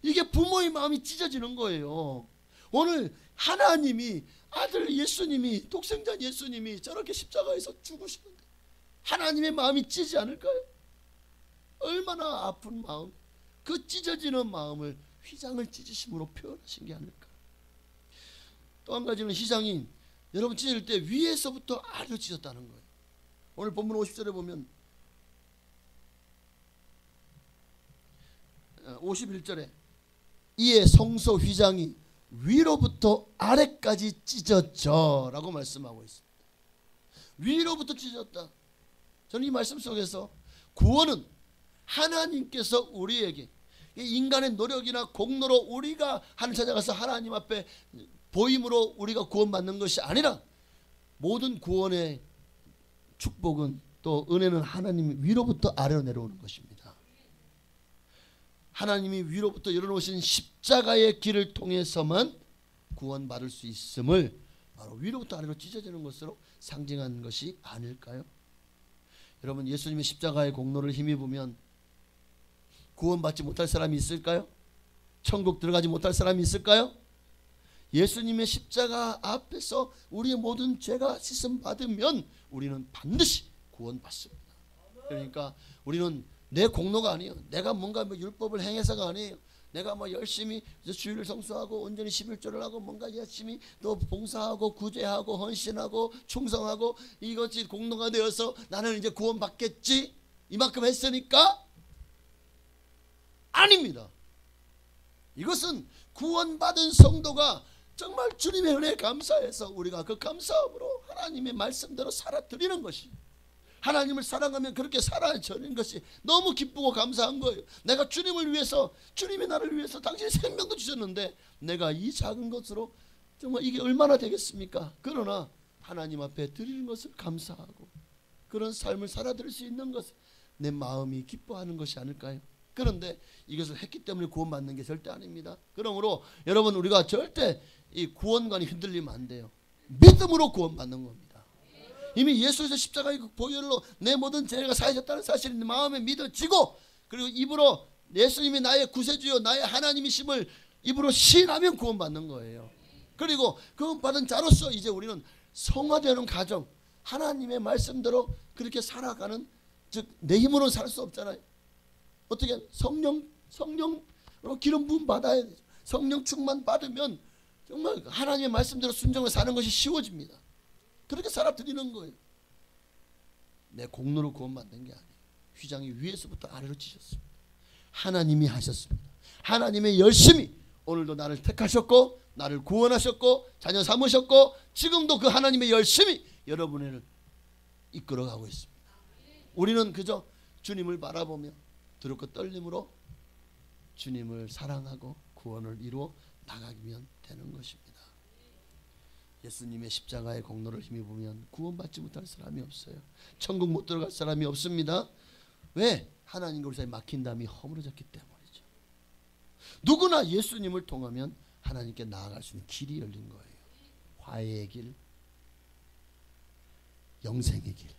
이게 부모의 마음이 찢어지는 거예요. 오늘 하나님이, 아들 예수님이, 독생자 예수님이 저렇게 십자가에서 죽으시는데 하나님의 마음이 찢지 않을까요? 얼마나 아픈 마음, 그 찢어지는 마음을 휘장을 찢으심으로 표현하신 게 아닐까. 또 한 가지는 휘장이 여러분 찢을 때 위에서부터 아래로 찢었다는 거예요. 오늘 본문 50절에 보면 51절에 이에 성소 휘장이 위로부터 아래까지 찢어져 라고 말씀하고 있습니다. 위로부터 찢어졌다. 저는 이 말씀 속에서 구원은 하나님께서 우리에게 인간의 노력이나 공로로 우리가 하늘 찾아가서 하나님 앞에 보임으로 우리가 구원받는 것이 아니라 모든 구원의 축복은 또 은혜는 하나님이 위로부터 아래로 내려오는 것입니다. 하나님이 위로부터 열어놓으신 십자가의 길을 통해서만 구원받을 수 있음을 바로 위로부터 아래로 찢어지는 것으로 상징한 것이 아닐까요? 여러분 예수님의 십자가의 공로를 힘입으면 구원받지 못할 사람이 있을까요? 천국 들어가지 못할 사람이 있을까요? 예수님의 십자가 앞에서 우리의 모든 죄가 씻음 받으면 우리는 반드시 구원받습니다. 그러니까 우리는 내 공로가 아니에요. 내가 뭔가 율법을 행해서가 아니에요. 내가 열심히 주일을 성수하고 온전히 11조를 하고 뭔가 열심히 또 봉사하고 구제하고 헌신하고 충성하고 이것이 공로가 되어서 나는 이제 구원받겠지 이만큼 했으니까 아닙니다. 이것은 구원받은 성도가 정말 주님의 은혜에 감사해서 우리가 그 감사함으로 하나님의 말씀대로 살아드리는 것이, 하나님을 사랑하면 그렇게 살아드리는 것이 너무 기쁘고 감사한 거예요. 내가 주님을 위해서, 주님이 나를 위해서 당신이 생명도 주셨는데 내가 이 작은 것으로 정말 이게 얼마나 되겠습니까? 그러나 하나님 앞에 드리는 것을 감사하고 그런 삶을 살아드릴 수 있는 것을 내 마음이 기뻐하는 것이 아닐까요? 그런데 이것을 했기 때문에 구원받는 게 절대 아닙니다. 그러므로 여러분 우리가 절대 이 구원관이 흔들리면 안 돼요. 믿음으로 구원받는 겁니다. 이미 예수에서 십자가의 보혈로 내 모든 죄가 사해졌다는 사실이 마음에 믿어지고 그리고 입으로 예수님이 나의 구세주요 나의 하나님이심을 입으로 시인하면 구원받는 거예요. 그리고 구원받은 자로서 이제 우리는 성화되는 과정, 하나님의 말씀대로 그렇게 살아가는, 즉 내 힘으로는 살 수 없잖아요. 어떻게 성령으로 기름 부음 받아야 되죠. 성령 충만 받으면 정말 하나님의 말씀대로 순종을 사는 것이 쉬워집니다. 그렇게 살아드리는 거예요. 내 공로로 구원받는 게 아니에요. 휘장이 위에서부터 아래로 찢었습니다. 하나님이 하셨습니다. 하나님의 열심히 오늘도 나를 택하셨고 나를 구원하셨고 자녀 삼으셨고 지금도 그 하나님의 열심히 여러분을 이끌어가고 있습니다. 우리는 그저 주님을 바라보며 두렵고 떨림으로 주님을 사랑하고 구원을 이루어 나가면 되는 것입니다. 예수님의 십자가의 공로를 힘입으면 구원받지 못할 사람이 없어요. 천국 못 들어갈 사람이 없습니다. 왜? 하나님과 우리 사이에 막힌 담이 허물어졌기 때문이죠. 누구나 예수님을 통하면 하나님께 나아갈 수 있는 길이 열린 거예요. 화해의 길, 영생의 길.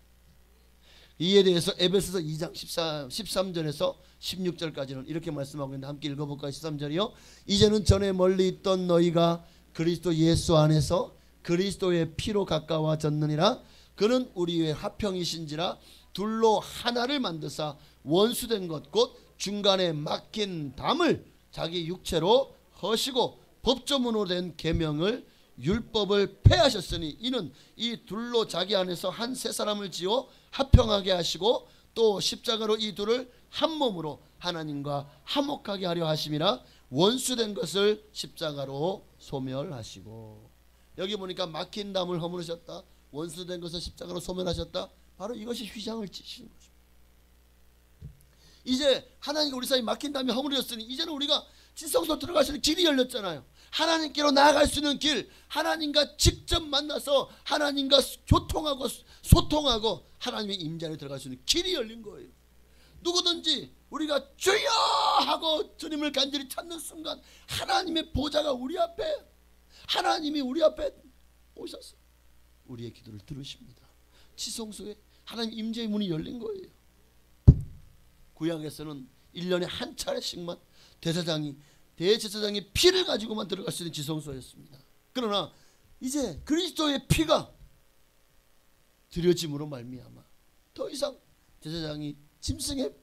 이에 대해서 에베소서 2장 13절에서 16절까지는 이렇게 말씀하고 있는데 함께 읽어볼까요? 13절이요. 이제는 전에 멀리 있던 너희가 그리스도 예수 안에서 그리스도의 피로 가까워졌느니라. 그는 우리의 화평이신지라 둘로 하나를 만드사 원수된 것 곧 중간에 막힌 담을 자기 육체로 허시고 법조문으로 된 계명을 율법을 폐하셨으니 이는 이 둘로 자기 안에서 한 세 사람을 지어 화평하게 하시고 또 십자가로 이 둘을 한 몸으로 하나님과 화목하게 하려 하심이라. 원수된 것을 십자가로 소멸하시고. 여기 보니까 막힌 담을 허물으셨다, 원수된 것을 십자가로 소멸하셨다. 바로 이것이 휘장을 찢으시는 것입니다. 이제 하나님과 우리 사이 막힌 담이 허물어졌으니 이제는 우리가 지성소 들어가시는 길이 열렸잖아요. 하나님께로 나아갈 수 있는 길, 하나님과 직접 만나서 하나님과 교통하고 소통하고 하나님의 임재 안에 들어갈 수 있는 길이 열린 거예요. 누구든지 우리가 주여 하고 주님을 간절히 찾는 순간 하나님의 보좌가 우리 앞에, 하나님이 우리 앞에 오셔서 우리의 기도를 들으십니다. 지성소에 하나님 임재의 문이 열린 거예요. 구약에서는 1년에 한 차례씩만 대제사장이 피를 가지고만 들어갈 수 있는 지성소였습니다. 그러나 이제 그리스도의 피가 드려짐으로 말미암아 더 이상 제사장이 짐승의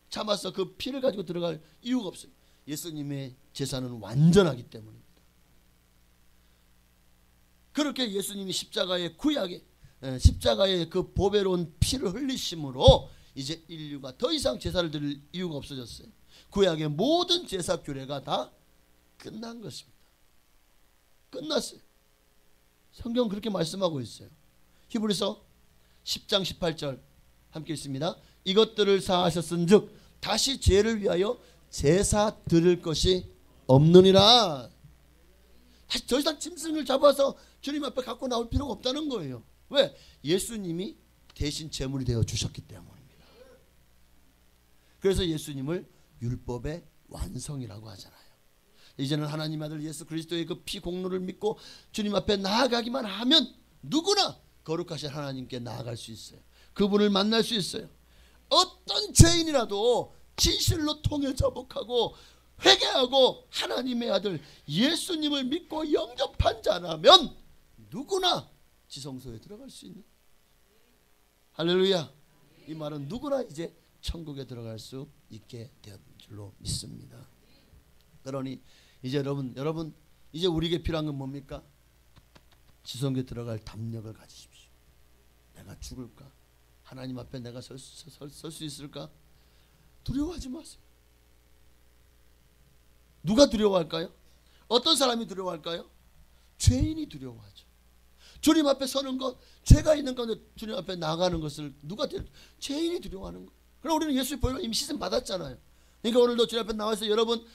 참아서 그 피를 가지고 들어갈 이유가 없어요. 예수님의 제사는 완전하기 때문입니다. 그렇게 예수님이 십자가의 구약에 십자가의 그 보배로운 피를 흘리심으로 이제 인류가 더 이상 제사를 드릴 이유가 없어졌어요. 구약의 모든 제사 규례가 다 끝난 것입니다. 끝났어요. 성경은 그렇게 말씀하고 있어요. 히브리서 10장 18절 함께 있습니다. 이것들을 사하셨은즉 다시 죄를 위하여 제사 드릴 것이 없느니라. 다시 더 이상 짐승을 잡아서 주님 앞에 갖고 나올 필요가 없다는 거예요. 왜? 예수님이 대신 제물이 되어 주셨기 때문입니다. 그래서 예수님을 율법의 완성이라고 하잖아요. 이제는 하나님 아들 예수 그리스도의 그 피 공로를 믿고 주님 앞에 나아가기만 하면 누구나 거룩하신 하나님께 나아갈 수 있어요. 그분을 만날 수 있어요. 어떤 죄인이라도 진실로 통일 자복하고 회개하고 하나님의 아들 예수님을 믿고 영접한 자라면 누구나 지성소에 들어갈 수 있는, 할렐루야. 이 말은 누구나 이제 천국에 들어갈 수 있게 된 줄로 믿습니다. 그러니 이제 여러분 이제 우리에게 필요한 건 뭡니까? 지성소에 들어갈 담력을 가지십시오. 내가 죽을까? 하나님 앞에 내가 설 수 있을까? 두려워하지 마세요. 누가 두려워할까요? 어떤 사람이 두려워할까요? 죄인이 두려워하죠. 주님 앞에 서는 것, 죄가 있는 가운데 주님 앞에 나가는 것을 누가 죄인이 두려워하는 거. 그럼 우리는 예수의 보혈로 이미 시즌 받았잖아요. 그러니까 오늘도 주님 앞에 나와서 여러분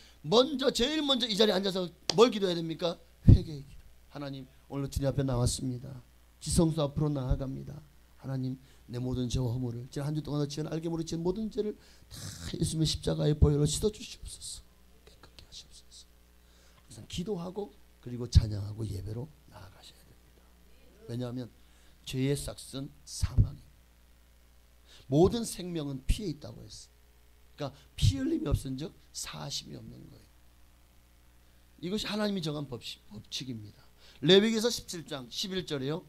제일 먼저 이 자리에 앉아서 뭘 기도해야 됩니까? 회개의 기도. 하나님, 오늘 주님 앞에 나왔습니다. 지성소 앞으로 나아갑니다. 하나님, 내 모든 죄와 허물을 지난 한 주 동안 지은 알게 모르게 지은 모든 죄를 다 예수님의 십자가의 보혈로 씻어 주시옵소서. 깨끗게 하시옵소서. 항상 기도하고 그리고 찬양하고 예배로 나아가셔야 됩니다. 왜냐하면 죄의 삭은 사망입니다. 모든 생명은 피에 있다고 했어요. 그러니까 피 흘림이 없은즉 사심이 없는 거예요. 이것이 하나님이 정한 법칙입니다. 레위기서 17장 11절에요.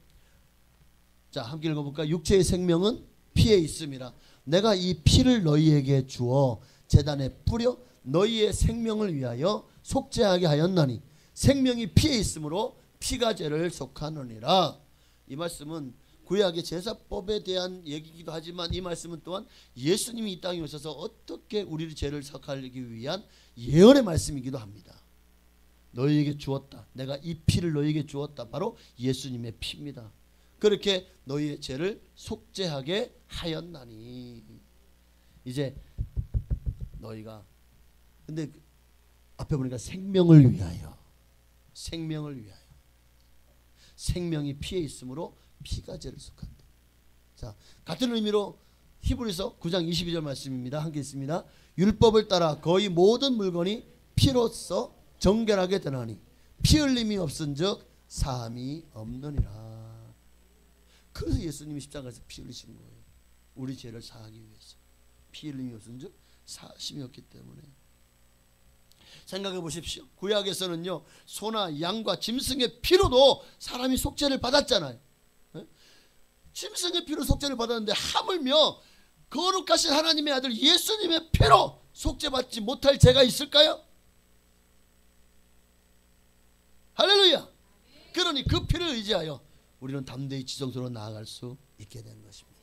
자, 함께 읽어볼까? 육체의 생명은 피에 있음이라. 내가 이 피를 너희에게 주어 제단에 뿌려 너희의 생명을 위하여 속죄하게 하였나니 생명이 피에 있으므로 피가 죄를 속하느니라. 이 말씀은 구약의 제사법에 대한 얘기이기도 하지만 이 말씀은 또한 예수님이 이 땅에 오셔서 어떻게 우리의 죄를 속하기 위한 예언의 말씀이기도 합니다. 너희에게 주었다. 내가 이 피를 너희에게 주었다. 바로 예수님의 피입니다. 그렇게 너희의 죄를 속죄하게 하였나니. 이제 너희가 근데 앞에 보니까 생명을 위하여 생명이 피에 있으므로 피가 죄를 속한다. 자, 같은 의미로 히브리서 9장 22절 말씀입니다. 함께 있습니다. 율법을 따라 거의 모든 물건이 피로써 정결하게 되나니 피 흘림이 없은즉 사함이 없느니라. 그래서 예수님이 십자가에서 피 흘리신 거예요. 우리 죄를 사하기 위해서. 피 흘림이 없은즉 사심이 없기 때문에. 생각해 보십시오. 구약에서는요, 소나 양과 짐승의 피로도 사람이 속죄를 받았잖아요. 짐승의 피로 속죄를 받았는데 하물며 거룩하신 하나님의 아들 예수님의 피로 속죄받지 못할 죄가 있을까요? 할렐루야. 그러니 그 피를 의지하여 우리는 담대히 지성소로 나아갈 수 있게 되는 것입니다.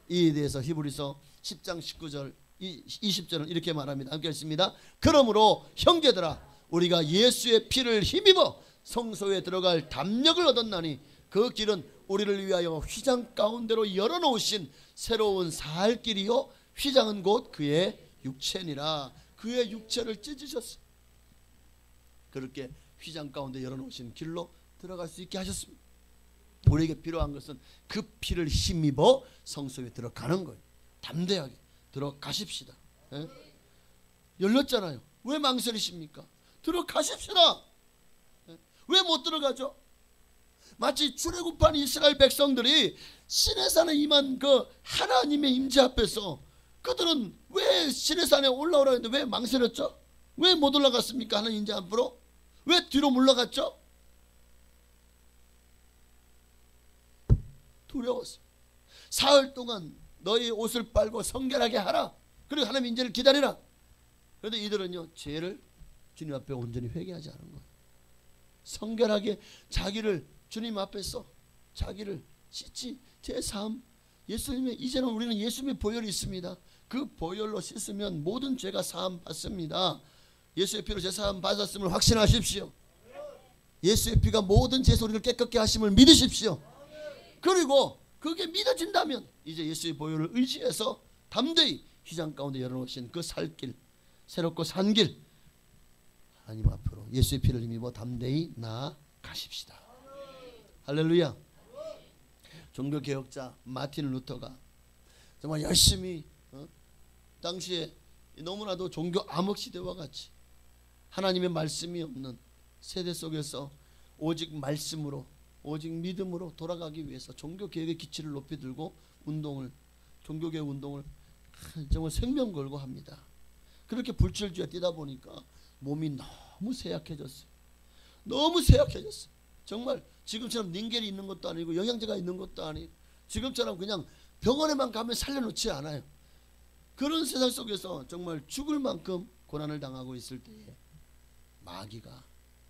이에 대해서 히브리서 10장 19절 20절은 이렇게 말합니다. 함께 읽습니다. 그러므로 형제들아 우리가 예수의 피를 힘입어 성소에 들어갈 담력을 얻었나니 그 길은 우리를 위하여 휘장 가운데로 열어놓으신 새로운 살 길이요 휘장은 곧 그의 육체니라. 그의 육체를 찢으셨어요. 그렇게 휘장 가운데 열어놓으신 길로 들어갈 수 있게 하셨습니다. 우리에게 필요한 것은 그 피를 힘입어 성소에 들어가는 거예요. 담대하게 들어가십시다. 예? 열렸잖아요. 왜 망설이십니까? 들어가십시다. 예? 왜 못 들어가죠? 마치 출애굽한 이스라엘 백성들이 시내산에 임한 그 하나님의 임재 앞에서 그들은 왜 시내산에 올라오라 했는데 왜 망설였죠? 왜 못 올라갔습니까? 하나님 임재 앞으로? 왜 뒤로 물러갔죠? 두려웠어요. 사흘 동안 너희 옷을 빨고 성결하게 하라. 그리고 하나님 인재를 기다리라. 그런데 이들은요 죄를 주님 앞에 온전히 회개하지 않은 거예요. 성결하게 자기를 주님 앞에서 자기를 씻지. 제3 예수님의 이제는 우리는 예수님의 보혈이 있습니다. 그 보혈로 씻으면 모든 죄가 사함 받습니다. 예수의 피로 제 사함 받았음을 확신하십시오. 예수의 피가 모든 죄 소리를 깨끗게 하심을 믿으십시오. 그리고 그게 믿어진다면 이제 예수의 보혈을 의지해서 담대히 휘장 가운데 열어놓으신 그 살길, 새롭고 산 길, 하나님 앞으로 예수의 피를 힘입어 담대히 나아가십시다. 할렐루야. 종교개혁자 마틴 루터가 정말 열심히 당시에 너무나도 종교 암흑 시대와 같이 하나님의 말씀이 없는 세대 속에서 오직 말씀으로, 오직 믿음으로 돌아가기 위해서 종교개혁의 기치를 높이 들고 종교개혁 운동을 정말 생명 걸고 합니다. 그렇게 불철주야 뛰다 보니까 몸이 너무 쇠약해졌어요. 너무 쇠약해졌어요. 정말 지금처럼 닌겔이 있는 것도 아니고 영양제가 있는 것도 아니고 지금처럼 그냥 병원에만 가면 살려놓지 않아요. 그런 세상 속에서 정말 죽을 만큼 고난을 당하고 있을 때에 마귀가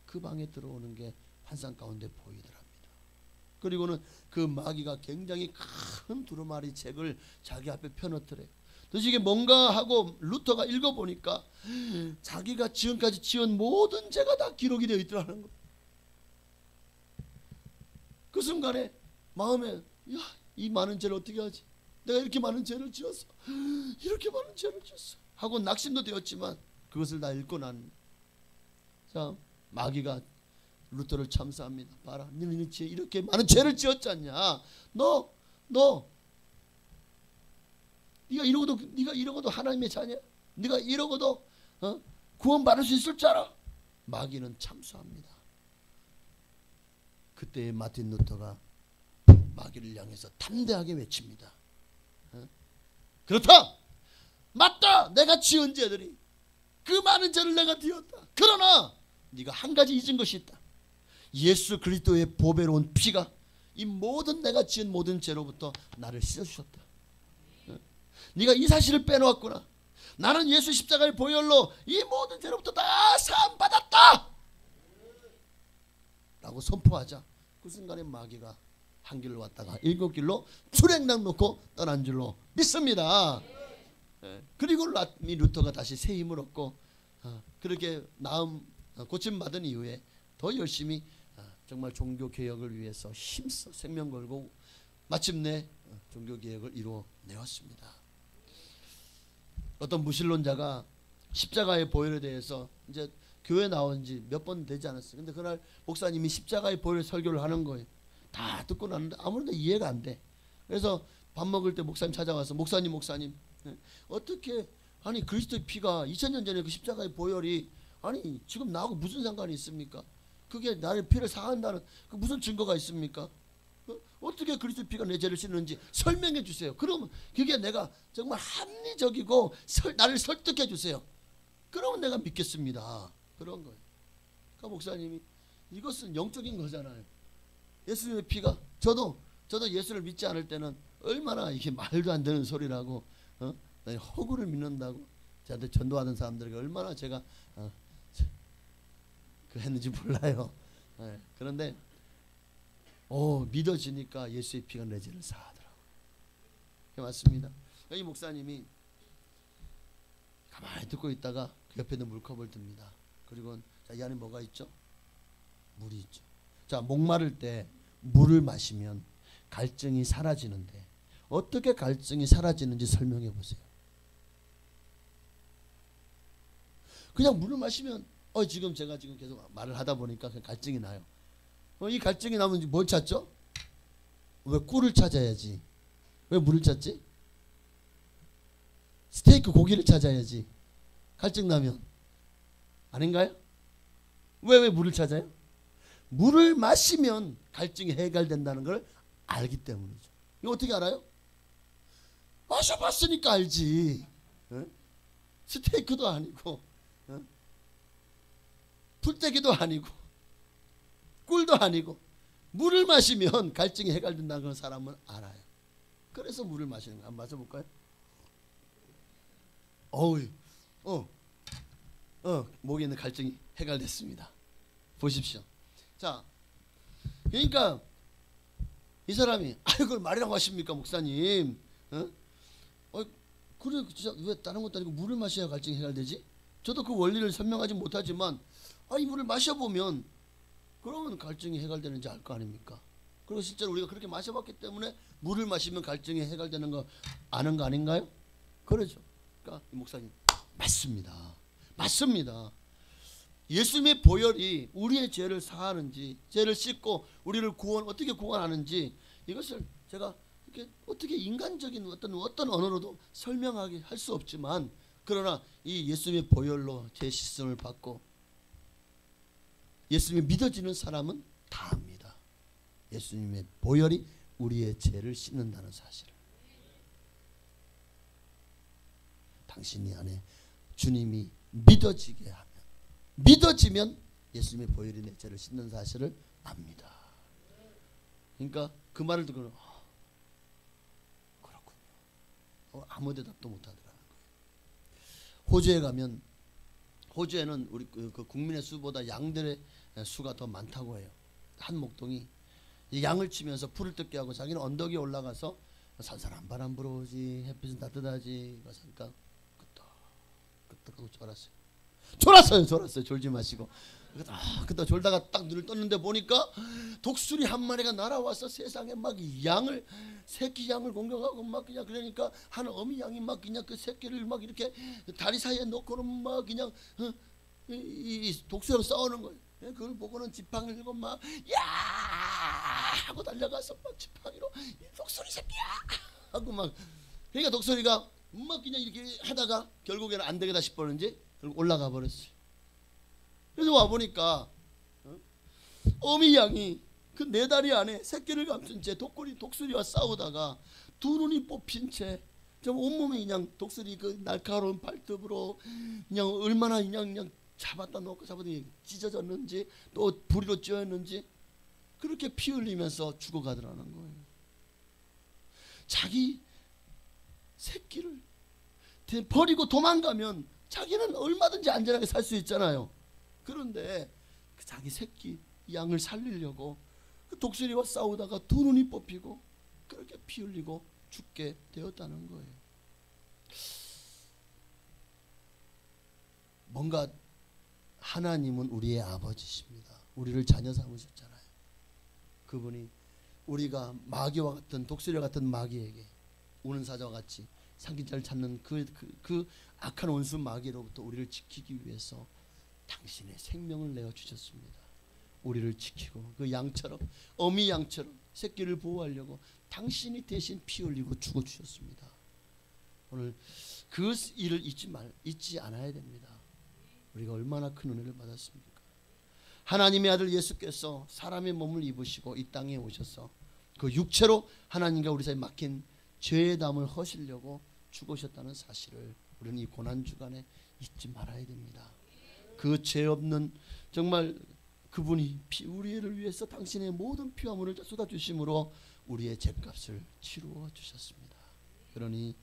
그 방에 들어오는 게 환상 가운데 보이더랍니다. 그리고는 그 마귀가 굉장히 큰 두루마리 책을 자기 앞에 펴놓더래요. 도대체 이게 뭔가 하고 루터가 읽어보니까 자기가 지금까지 지은 모든 죄가 다 기록이 되어 있더라는 거예요. 그 순간에 마음에 이 많은 죄를 어떻게 하지? 내가 이렇게 많은 죄를 지었어. 이렇게 많은 죄를 지었어. 하고 낙심도 되었지만 그것을 다 읽고 난 자 마귀가 루터를 참사합니다. 봐라, 너는 이렇게 많은 죄를 지었지 않냐? 네가 이러고도 하나님의 자녀? 네가 이러고도 구원받을 수 있을 줄 알아? 마귀는 참수합니다. 그때 마틴 루터가 마귀를 향해서 담대하게 외칩니다. 그렇다! 맞다! 내가 지은 죄들이 그 많은 죄를 내가 지었다. 그러나 네가 한 가지 잊은 것이 있다. 예수 그리스도의 보배로운 피가 이 모든 내가 지은 모든 죄로부터 나를 씻어주셨다. 네가 이 사실을 빼놓았구나. 나는 예수 십자가의 보혈로 이 모든 죄로부터 다 사함 받았다 라고 선포하자 그 순간에 마귀가 한 길로 왔다가 일곱 길로 출행당 놓고 떠난 줄로 믿습니다. 그리고 루터가 다시 새 힘을 얻고 그렇게 고침받은 이후에 더 열심히 정말 종교개혁을 위해서 힘써 생명 걸고 마침내 종교개혁을 이루어내었습니다. 어떤 무신론자가 십자가의 보혈에 대해서 이제 교회 나온 지 몇 번 되지 않았어요. 근데 그날 목사님이 십자가의 보혈 설교를 하는 거예요. 다 듣고 나는데 아무래도 이해가 안 돼. 그래서 밥 먹을 때 목사님 찾아와서 목사님 어떻게 아니 그리스도의 피가 2000년 전에 그 십자가의 보혈이 아니 지금 나하고 무슨 상관이 있습니까? 그게 나의 피를 사한다는 그 무슨 증거가 있습니까? 어떻게 그리스도의 피가 내 죄를 씻는지 설명해 주세요. 그러면 그게 내가 정말 합리적이고 나를 설득해 주세요. 그러면 내가 믿겠습니다. 그런 거예요. 그러니까 목사님이 이것은 영적인 거잖아요. 예수님의 피가 저도 예수를 믿지 않을 때는 얼마나 이게 말도 안 되는 소리라고 허구를 믿는다고 저한테 전도하던 사람들에게 얼마나 제가 그 했는지 몰라요. 그런데 믿어지니까 예수의 피가 내 죄를 사하더라고요. 맞습니다. 이 목사님이 가만히 듣고 있다가 그 옆에 있는 물컵을 듭니다. 그리고 이 안에 뭐가 있죠? 물이 있죠. 자, 목마를 때 물을 마시면 갈증이 사라지는데 어떻게 갈증이 사라지는지 설명해 보세요. 그냥 물을 마시면 지금 제가 계속 말을 하다 보니까 그냥 갈증이 나요. 이 갈증이 나면 뭘 찾죠? 왜 꿀을 찾아야지? 왜 물을 찾지? 스테이크 고기를 찾아야지. 갈증 나면 아닌가요? 왜 물을 찾아요? 물을 마시면 갈증이 해결된다는 걸 알기 때문이죠. 이거 어떻게 알아요? 마셔봤으니까 알지. 스테이크도 아니고 풀떼기도 아니고 꿀도 아니고 물을 마시면 갈증이 해결된다는 걸 사람은 알아요. 그래서 물을 마시는 거예요. 한번 마셔볼까요? 목에 있는 갈증이 해결됐습니다. 보십시오. 자, 그러니까 이 사람이 그걸 말이라고 하십니까, 목사님? 그래, 진짜 왜 다른 것도 아니고 물을 마셔야 갈증이 해결되지? 저도 그 원리를 설명하지 못하지만 이 물을 마셔보면 그러면 갈증이 해결되는지 알 거 아닙니까? 그리고 실제로 우리가 그렇게 마셔봤기 때문에 물을 마시면 갈증이 해결되는 거 아는 거 아닌가요? 그러죠. 그러니까 이 목사님 맞습니다. 예수님의 보혈이 우리의 죄를 사하는지, 죄를 씻고 우리를 어떻게 구원하는지, 이것을 제가 이렇게 어떻게 인간적인 어떤 언어로도 설명하게 할 수 없지만, 그러나 이 예수님의 보혈로 죄 씻음을 받고 예수님이 믿어지는 사람은 다 압니다. 예수님의 보혈이 우리의 죄를 씻는다는 사실을. 당신이 안에 주님이 믿어지게 하면, 믿어지면 예수님의 보혈이 내 죄를 씻는 사실을 압니다. 그러니까 그 말을 듣고 그렇군요. 아무 대답도 못하더라는 거예요. 호주에 가면, 호주에는 우리 그 국민의 수보다 양들의 수가 더 많다고 해요. 한 목동이 이 양을 치면서 풀을 뜯게 하고 자기는 언덕에 올라가서 선선한 바람 불어오지, 햇빛은 따뜻하지, 그러니까 끄떡하고 졸았어요. 졸지 마시고. 그때 졸다가 딱 눈을 떴는데 보니까 독수리 한 마리가 날아와서 세상에 막 양을, 새끼 양을 공격하고 막 그냥, 그러니까 한 어미 양이 막 그냥 그 새끼를 막 이렇게 다리 사이에 놓고는 막 그냥 이 독수리하고 싸우는 거예요. 그걸 보고는 지팡이를 들고 막 야 하고 달려가서 막 지팡이로 이 독수리 새끼야 하고 막, 그러니까 독수리가 막 그냥 이렇게 하다가 결국에는 안 되겠다 싶었는지 올라가 버렸어요. 그래서 와 보니까 어미 양이 그 네 다리 안에 새끼를 감춘 채 독수리와 싸우다가 두 눈이 뽑힌 채 좀 온몸이 그냥 독수리 그 날카로운 발톱으로 그냥 얼마나 그냥 잡았다 놓고 찢어졌는지 또 부리로 찧었는지 그렇게 피 흘리면서 죽어가더라는 거예요. 자기 새끼를 버리고 도망가면 자기는 얼마든지 안전하게 살 수 있잖아요. 그런데 그 자기 새끼 양을 살리려고 그 독수리와 싸우다가 두 눈이 뽑히고 그렇게 피 흘리고 죽게 되었다는 거예요. 뭔가 하나님은 우리의 아버지십니다. 우리를 자녀 삼으셨잖아요. 그분이 우리가 마귀와 같은, 독수리와 같은 마귀에게, 우는 사자와 같이 상기자를 찾는 그 악한 원수 마귀로부터 우리를 지키기 위해서 당신의 생명을 내어 주셨습니다. 우리를 지키고 그 양처럼, 어미 양처럼 새끼를 보호하려고 당신이 대신 피 흘리고 죽어 주셨습니다. 오늘 그 일을 잊지 않아야 됩니다. 우리가 얼마나 큰 은혜를 받았습니까? 하나님의 아들 예수께서 사람의 몸을 입으시고 이 땅에 오셔서 그 육체로 하나님과 우리 사이에 막힌 죄의 담을 허시려고 죽으셨다는 사실을 우리는 이 고난주간에 잊지 말아야 됩니다. 그 죄 없는, 정말 그분이 우리를 위해서 당신의 모든 피와 물을 쏟아주심으로 우리의 죄값을 치루어 주셨습니다. 그러니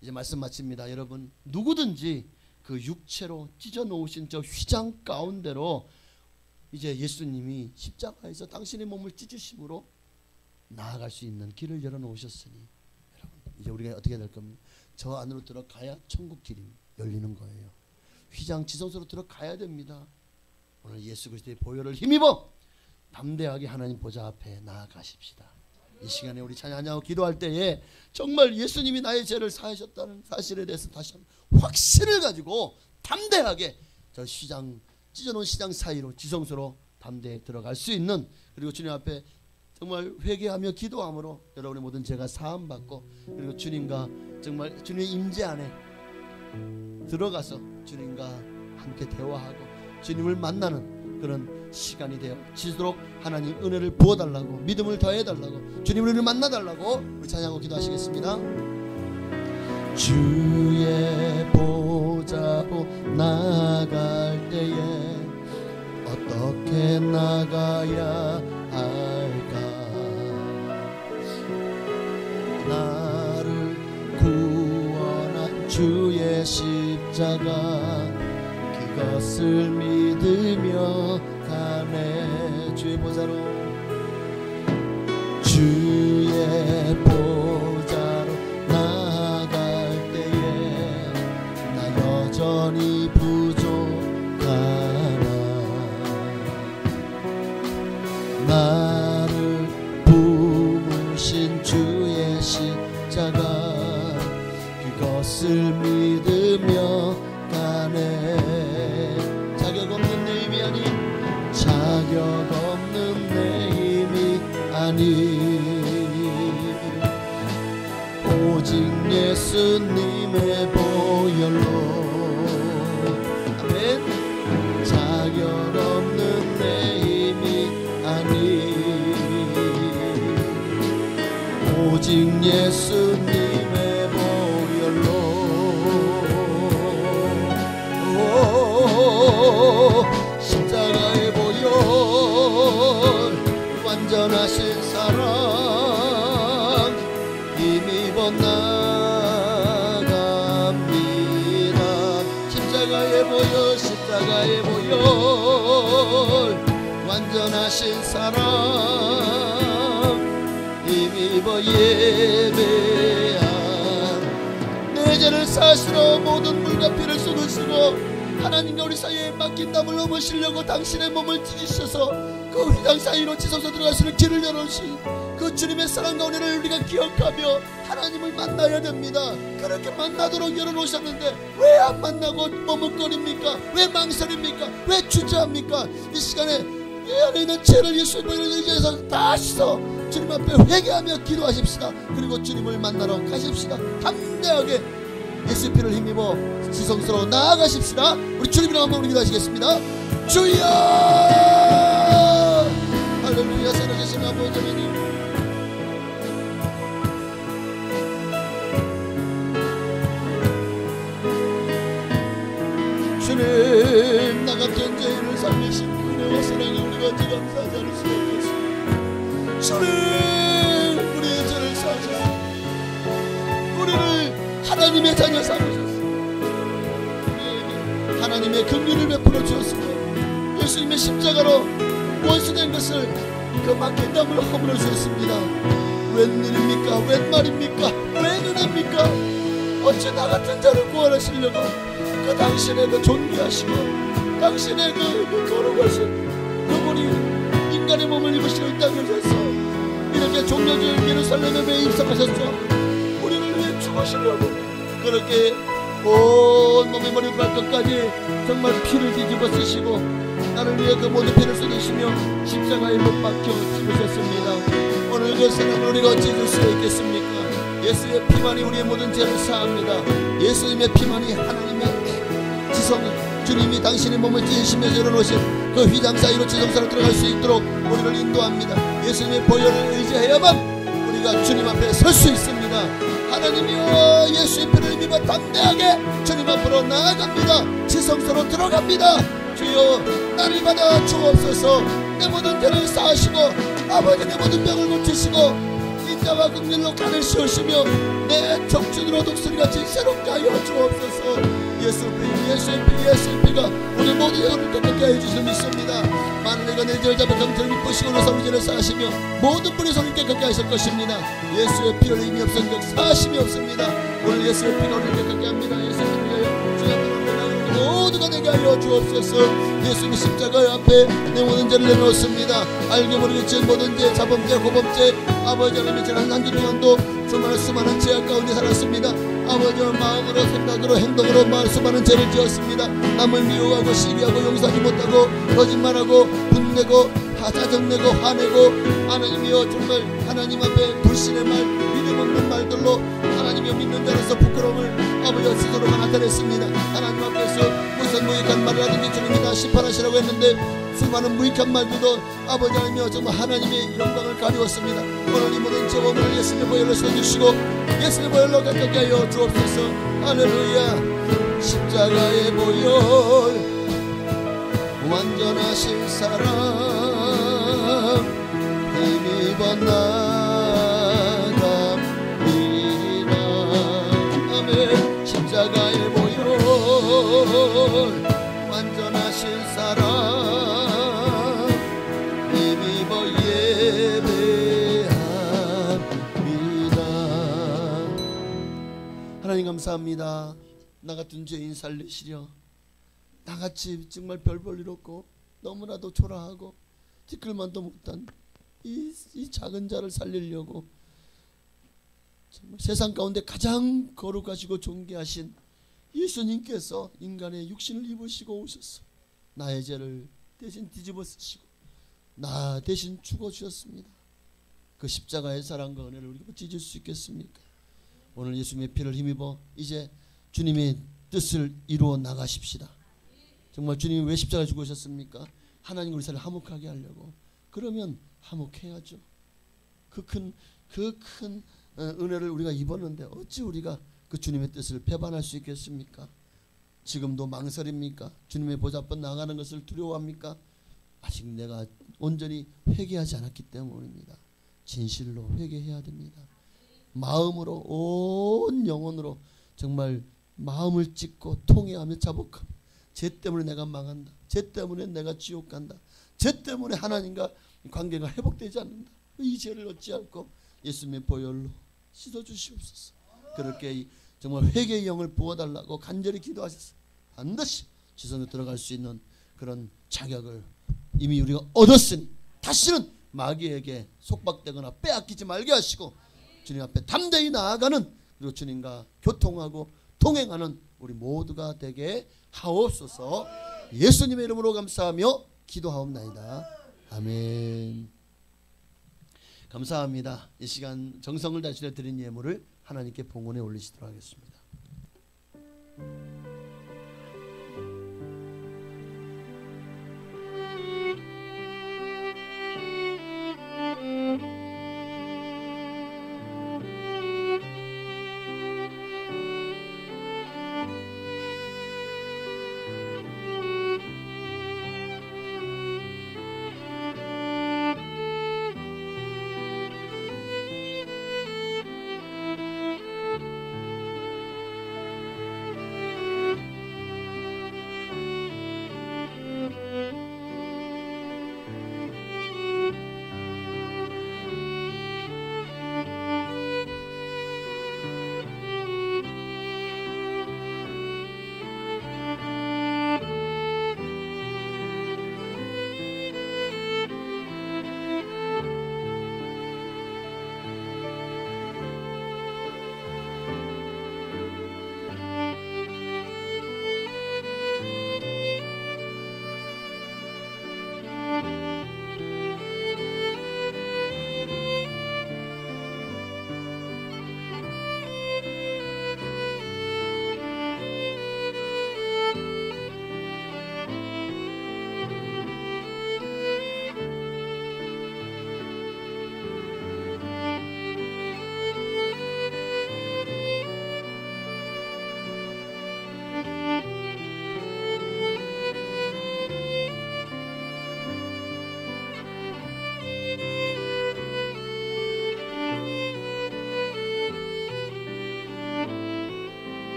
이제 말씀 마칩니다. 여러분, 누구든지 그 육체로 찢어 놓으신 저 휘장 가운데로 이제 예수님이 십자가에서 당신의 몸을 찢으심으로 나아갈 수 있는 길을 열어놓으셨으니, 여러분 이제 우리가 어떻게 될 겁니까? 저 안으로 들어가야 천국 길이 열리는 거예요. 휘장 지성소로 들어가야 됩니다. 오늘 예수 그리스도의 보혈을 힘입어 담대하게 하나님 보좌 앞에 나아가십시다. 이 시간에 우리 찬양하고 기도할 때에 정말 예수님이 나의 죄를 사하셨다는 사실에 대해서 다시 한번 확신을 가지고 담대하게 저 시장, 찢어놓은 시장 사이로 지성소로 담대히 들어갈 수 있는, 그리고 주님 앞에 정말 회개하며 기도함으로 여러분의 모든 죄가 사함받고, 그리고 주님과 정말 주님의 임재 안에 들어가서 주님과 함께 대화하고 주님을 만나는 그런 시간이 되어지도록 하나님 은혜를 부어달라고, 믿음을 더해달라고, 주님을 만나달라고 우리 찬양하고 기도하시겠습니다. 주의 보좌로 나아갈 때에 어떻게 나가야 할까? 나를 구원한 주의 신 십자가 그것을 믿으며 가네. 주의 보좌로 주의 보좌로 나아갈 때에 나 여전히 부족하나. 나를 부으신 주의 십자가 그것을 믿으며 가네. 자격 없는 내 힘이 아닌 자격 없는 내 힘이 아닌 오직 예수님의 보혈로. 아멘. 자격 없는 내 힘이 아닌 오직 예수님의 보혈로. 십자가의 보혈 완전하신 사랑 힘입어 나갑니다. 십자가의 보혈 십자가의 보혈 완전하신 사랑 힘입어 예배한 내 죄를 사시러 모든 물과 피를 쏟으시고 하나님과 우리 사이에 맡긴 담을 넘으시려고 당신의 몸을 찢으셔서 그 휘장 사이로 지성소 들어가시는 길을 열어주신 그 주님의 사랑과 은혜를 우리가 기억하며 하나님을 만나야 됩니다. 그렇게 만나도록 열어놓으셨는데 왜 안 만나고 머뭇거립니까? 왜 망설입니까? 왜 주저합니까? 이 시간에 내 안에 있는 죄를 예수의 보혈을 의지해서 다 씻어 주님 앞에 회개하며 기도하십시다. 그리고 주님을 만나러 가십시다. 담대하게 예수의 피를 힘입어 지성스러워 나아가십시다. 우리 주님이랑 한번 우리 기도하시겠습니다. 주여 할렐루야. 살아계신 아버지 하나님, 주님 나 같은 죄인을 살리신 은혜와 사랑에 우리가 어찌 감사하지 않을 수가 없겠습니다. 주님 우리의 죄를 사하셔서 우리를 하나님의 자녀 삼으셨습니다. 우리에게 하나님의 긍휼을 베풀어 주었습니다. 예수님의 십자가로 원수된 것을 그 막힌 담을 허물어 주었습니다. 웬일입니까? 웬 말입니까? 웬 은혜입니까? 어찌 나 같은 자를 구원하시려고 그 당신의 그 존귀하시고 당신의 그 거룩하신 그분이 인간의 몸을 입으시고 이 땅에 오셔서 이렇게 종려주의 예루살렘에 왜 입성하셨죠? 우리를 위해 죽으시려고 그렇게 온 몸의 머리 발끝까지 정말 피를 뒤집어 쓰시고 나를 위해 그 모든 피를 쏟으시며 십자가에 못 박혀 죽으셨습니다. 오늘 그 사랑을 우리가 어찌 잊을 수가 있겠습니까? 예수의 피만이 우리의 모든 죄를 사합니다. 예수님의 피만이 하나님의 지성 주님이 당신의 몸을 찢으시며 열어놓으신 그 휘장 사이로 지성사로 들어갈 수 있도록 우리를 인도합니다. 예수님의 보혈을 의지해야만 우리가 주님 앞에 설 수 있습니다. 하나님이여 예수의 피를 힘입어 담대하게 주님 앞으로 나아갑니다. 지성소로 들어갑니다. 주여 나를 받아 주옵소서. 내 모든 죄를 사하시고 아버지 내 모든 병을 고치시고 인자와 긍휼로 간을 씌우시며 내 적준으로 독수리같이 새롭게 하여 주옵소서. 예수의 피가 우리 모두의 영혼을 깨끗게 해주실 믿습니다. 만일 내 죄를 잡아 경태를 미쁘시고 오늘 죄를 사하시며 모든 분의 손을 깨끗게 하실 것입니다. 예수의 피를 힘이 없은 적 사심이 없습니다. 오늘 예수의 피가 우리를 깨끗게 합니다. 예수의 피가요 주의 앞에 모두가 내게 하여 주옵소서. 예수님의 십자가 앞에 내 모든 죄를 내놓습니다. 알게 모르게 지은 모든 죄, 자범죄, 고범죄, 아버지 하나님의 지난 한 주 동안도 정말 수많은 죄악 가운데 살았습니다. 아버지와 마음으로 생각으로 행동으로 수많은 죄를 지었습니다. 남을 미워하고 시기하고 용서하지 못하고 거짓말하고 분내고 짜증내고 화내고 하나님이여 정말 하나님 앞에 불신의 말 믿음 없는 말들로 하나님이여 믿는 자로서 부끄러움을 아버지와 스스로가 나타냈습니다. 하나님 앞에서 무슨 무익한 말을 하든지 주님이 다 심판하시라고 했는데 수많은 무익한 말들도 아버지 하나님이여 정말 하나님의 영광을 가리웠습니다. 오늘 이 모든 죄범을 예수님의 보혈로 씻어주시고 예수님의 보혈로 가깝게 하여 주옵소서. 할렐루야. 십자가의 보혈 완전하신 사랑 힘입어 나갑니다. 아멘. 십자가의 보혈 감사합니다. 나 같은 죄인 살리시려. 나같이 정말 별 볼 일 없고 너무나도 초라하고 티끌만도 못한 이 작은 자를 살리려고 정말 세상 가운데 가장 거룩하시고 존귀하신 예수님께서 인간의 육신을 입으시고 오셔서 나의 죄를 대신 뒤집어 쓰시고 나 대신 죽어 주셨습니다. 그 십자가의 사랑과 은혜를 우리가 어찌 잊을 수 있겠습니까? 오늘 예수님의 피를 힘입어 이제 주님의 뜻을 이루어 나가십시다. 정말 주님이 왜 십자가에 죽으셨습니까? 하나님과 우리 사이를 화목하게 하려고. 그러면 화목해야죠. 그 큰 은혜를 우리가 입었는데 어찌 우리가 그 주님의 뜻을 배반할 수 있겠습니까? 지금도 망설입니까? 주님의 보좌 앞에 나가는 것을 두려워합니까? 아직 내가 온전히 회개하지 않았기 때문입니다. 진실로 회개해야 됩니다. 마음으로 온 영혼으로 정말 마음을 찢고 통회하며 자복하며 죄 때문에 내가 망한다. 죄 때문에 내가 지옥 간다. 죄 때문에 하나님과 관계가 회복되지 않는다. 이 죄를 어찌할꼬 예수님의 보혈로 씻어주시옵소서. 그렇게 정말 회개의 영을 부어달라고 간절히 기도하셔서 반드시 지성에 들어갈 수 있는 그런 자격을 이미 우리가 얻었으니 다시는 마귀에게 속박되거나 빼앗기지 말게 하시고 주님 앞에 담대히 나아가는, 그리고 주님과 교통하고 동행하는 우리 모두가 되게 하옵소서. 예수님의 이름으로 감사하며 기도하옵나이다. 아멘. 감사합니다. 이 시간 정성을 다하시려 드린 예물을 하나님께 봉헌에 올리시도록 하겠습니다.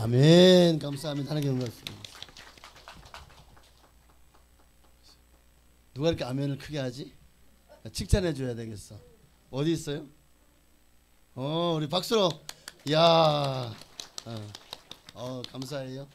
아멘. 감사합니다. 하나님께 영광입니다. 누가 이렇게 아멘을 크게 하지? 칭찬해 줘야 되겠어. 어디 있어요? 우리 박수로. 이야. 감사해요.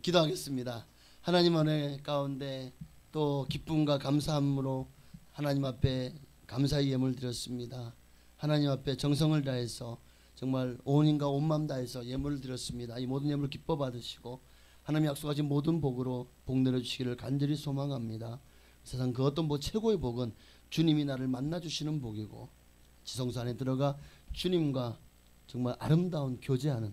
기도하겠습니다. 하나님 은혜 가운데 또 기쁨과 감사함으로 하나님 앞에 감사의 예물 드렸습니다. 하나님 앞에 정성을 다해서 정말 온 힘과 온 마음 다해서 예물을 드렸습니다. 이 모든 예물을 기뻐 받으시고 하나님 약속하신 모든 복으로 복 내려주시기를 간절히 소망합니다. 세상 그 어떤 최고의 복은 주님이 나를 만나주시는 복이고 지성소 안에 들어가 주님과 정말 아름다운 교제하는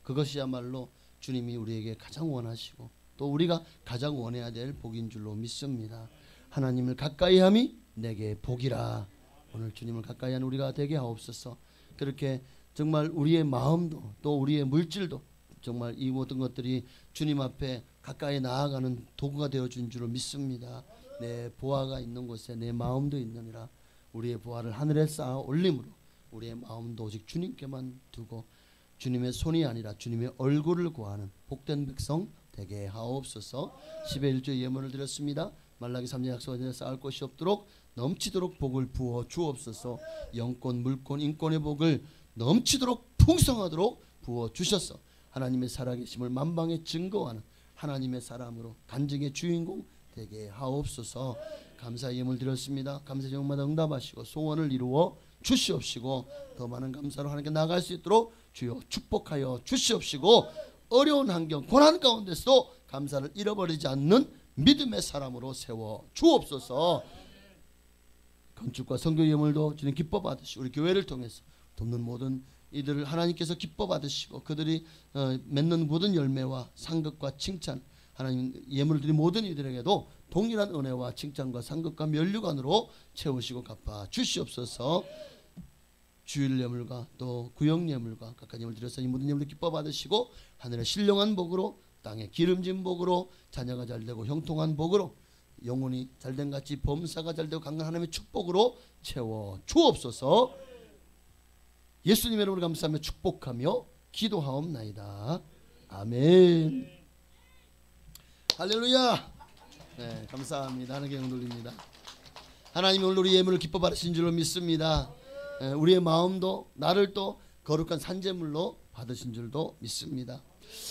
그것이야말로 주님이 우리에게 가장 원하시고 또 우리가 가장 원해야 될 복인 줄로 믿습니다. 하나님을 가까이함이 내게 복이라. 오늘 주님을 가까이하는 우리가 되게 하옵소서. 그렇게 정말 우리의 마음도 또 우리의 물질도 정말 이 모든 것들이 주님 앞에 가까이 나아가는 도구가 되어준 줄을 믿습니다. 내 보아가 있는 곳에 내 마음도 있느니라. 우리의 부활을 하늘에 쌓아 올림으로 우리의 마음도 오직 주님께만 두고 주님의 손이 아니라 주님의 얼굴을 구하는 복된 백성 되게 하옵소서. 10의 1조 예문을 드렸습니다. 말라기 3장 약속하신 데 쌓을 것이 없도록 넘치도록 복을 부어 주옵소서. 영권, 물권, 인권의 복을 넘치도록 풍성하도록 부어 주셔서 하나님의 살아계심을 만방에 증거하는 하나님의 사람으로 간증의 주인공 되게 하옵소서. 감사 예물 드렸습니다. 감사 제목마다 응답하시고 소원을 이루어 주시옵시고 더 많은 감사로 하나님께 나갈 수 있도록 주여 축복하여 주시옵시고 어려운 환경 고난 가운데서도 감사를 잃어버리지 않는 믿음의 사람으로 세워 주옵소서. 건축과 선교 예물도 주님 기뻐 받으시고 우리 교회를 통해서 돕는 모든 이들을 하나님께서 기뻐 받으시고 그들이 맺는 모든 열매와 상급과 칭찬 하나님 예물을 드린 모든 이들에게도 동일한 은혜와 칭찬과 상급과 면류관으로 채우시고 갚아 주시옵소서. 주일 예물과 또 구역 예물과 각각 예물 드려서 이 모든 예물을 기뻐 받으시고 하늘의 신령한 복으로 땅의 기름진 복으로 자녀가 잘되고 형통한 복으로 영혼이 잘된 같이 범사가 잘되고 강한 하나님의 축복으로 채워 주옵소서. 예수님의 이름으로 감사하며 축복하며 기도하옵나이다. 아멘. 할렐루야. 네, 감사합니다. 하나님께 영광 돌립니다. 하나님이 오늘 우리 예물을 기뻐 받으신 줄로 믿습니다. 우리의 마음도 나를 또 거룩한 산제물로 받으신 줄도 믿습니다.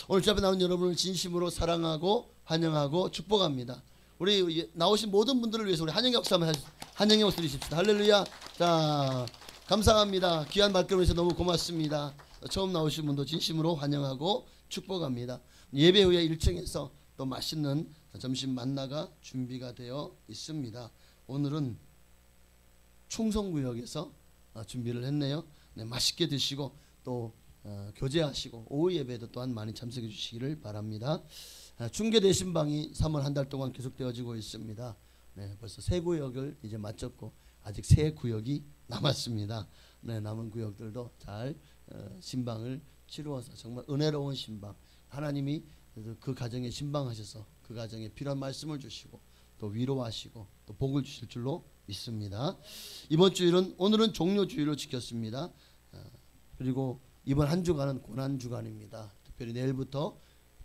오늘 주 앞에 나온 여러분을 진심으로 사랑하고 환영하고 축복합니다. 우리 나오신 모든 분들을 위해서 우리 한영의 박수 한번 한영의 박수 드리십시다. 할렐루야. 자, 감사합니다. 귀한 말씀을 위해서 너무 고맙습니다. 처음 나오신 분도 진심으로 환영하고 축복합니다. 예배 후에 1층에서 또 맛있는 점심 만나가 준비가 되어 있습니다. 오늘은 충성구역에서 준비를 했네요. 네, 맛있게 드시고 또 교제하시고 오후 예배도 또한 많이 참석해 주시기를 바랍니다. 중계대 신방이 3월 한 달 동안 계속되어지고 있습니다. 네, 벌써 세 구역을 이제 마쳤고 아직 세 구역이 남았습니다. 네, 남은 구역들도 잘 신방을 치루어서 정말 은혜로운 신방 하나님이 그 가정에 신방하셔서 그 가정에 필요한 말씀을 주시고 또 위로하시고 또 복을 주실 줄로 믿습니다. 이번 주일은 오늘은 종료 주일을 지켰습니다. 그리고 이번 한 주간은 고난 주간입니다. 특별히 내일부터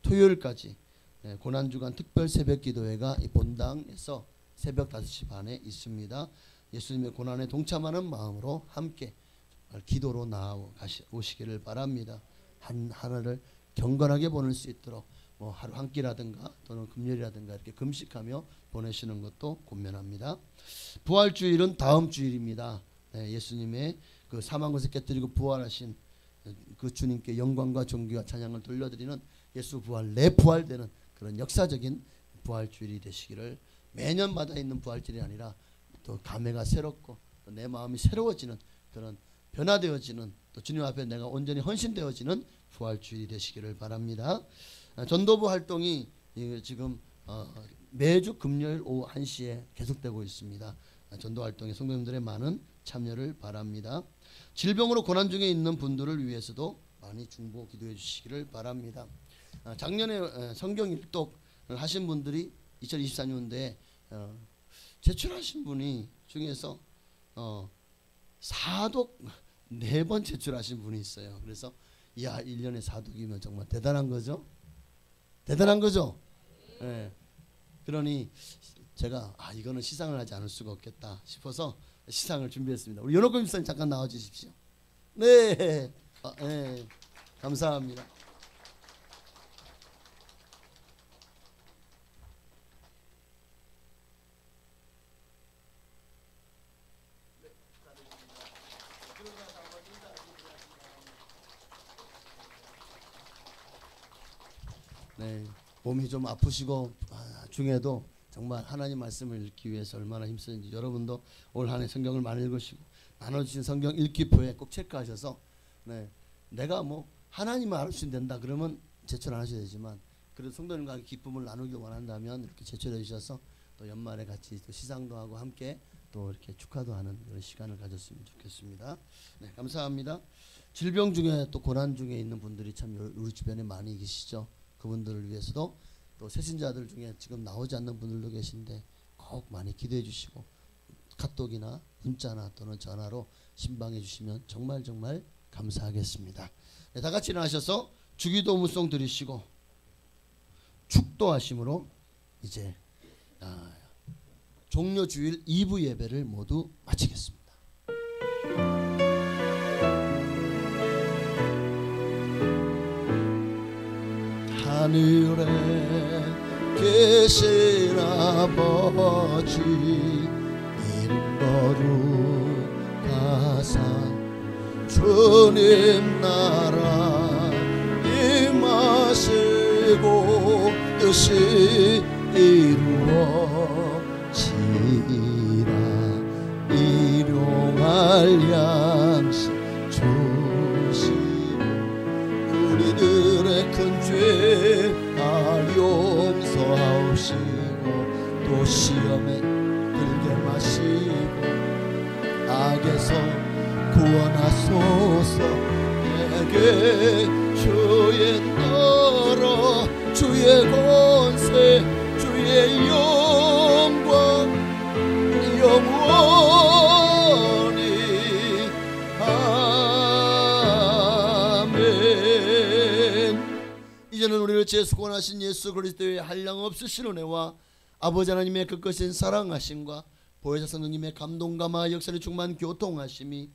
토요일까지 고난 주간 특별 새벽 기도회가 이 본당에서 새벽 5시 반에 있습니다. 예수님의 고난에 동참하는 마음으로 함께 기도로 나아오시기를 바랍니다. 하나를 경건하게 보낼 수 있도록 뭐 하루 한 끼라든가 또는 금요일이라든가 이렇게 금식하며 보내시는 것도 권면합니다. 부활주일은 다음 주일입니다. 예수님의 그 사망 것을 깨뜨리고 부활하신 그 주님께 영광과 존귀와 찬양을 돌려드리는 예수 부활 내부활되는 그런 역사적인 부활주일이 되시기를 매년마다 있는 부활주일이 아니라 또 감회가 새롭고 또 내 마음이 새로워지는 그런 변화되어지는 또 주님 앞에 내가 온전히 헌신되어지는 부활주일이 되시기를 바랍니다. 전도부 활동이 지금 매주 금요일 오후 1시에 계속되고 있습니다. 전도 활동에 성도님들의 많은 참여를 바랍니다. 질병으로 고난 중에 있는 분들을 위해서도 많이 중보 기도해 주시기를 바랍니다. 작년에 성경 일독을 하신 분들이 2024년도에 제출하신 분이 중에서 사독 4번 제출하신 분이 있어요. 그래서 야 1년에 사독이면 정말 대단한 거죠. 대단한 거죠. 네. 그러니 제가 이거는 시상을 하지 않을 수가 없겠다 싶어서 시상을 준비했습니다. 우리 연옥금 집사님 잠깐 나와 주십시오. 네. 네. 감사합니다. 네, 몸이 좀 아프시고 중에도 정말 하나님 말씀을 읽기 위해서 얼마나 힘쓰는지 여러분도 올 한 해 성경을 많이 읽으시고 나눠주신 성경 읽기표에 꼭 체크하셔서 내가 뭐 하나님을 알을 수 된다 그러면 제출 안 하셔도 되지만 그래도 성도님과 기쁨을 나누기 원한다면 이렇게 제출해 주셔서 또 연말에 같이 또 시상도 하고 함께 또 이렇게 축하도 하는 그런 시간을 가졌으면 좋겠습니다. 네, 감사합니다. 질병 중에 또 고난 중에 있는 분들이 참 우리 주변에 많이 계시죠. 그분들을 위해서도 또 새신자들 중에 지금 나오지 않는 분들도 계신데 꼭 많이 기도해 주시고 카톡이나 문자나 또는 전화로 신방해 주시면 정말 감사하겠습니다. 네, 다 같이 일어나셔서 주기도 무송 드리시고 축도하심으로 이제 종료주일 2부 예배를 모두 마치겠습니다. 하늘에 계신 아버지 이름 거룩하사 주님 나라 임하시고 뜻이 이루어지라 일용할 양식 주시고 우리들의 큰 죄 용서하시고 또 시험에 들게 마시고 악에서 구원하소서. 내게 주의 나라 주의 권세 주의 영광 영원히 아멘. 이제는 우리를 재수권하신 예수 그리스도의 한량 없으신 은혜와 아버지 하나님의 그 크신 사랑하심과 보혜사 성령님의 감동감화 역사를 충만 교통하심이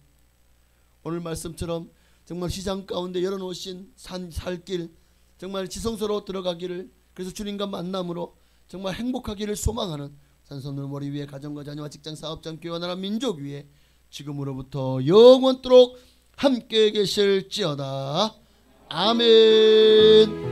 오늘 말씀처럼 정말 시장 가운데 열어놓으신 살길 정말 지성소로 들어가기를, 그래서 주님과 만남으로 정말 행복하기를 소망하는 산성들 머리 위에 가정과 자녀와 직장 사업장 교회와 나라 민족 위에 지금으로부터 영원토록 함께 계실지어다. 아멘.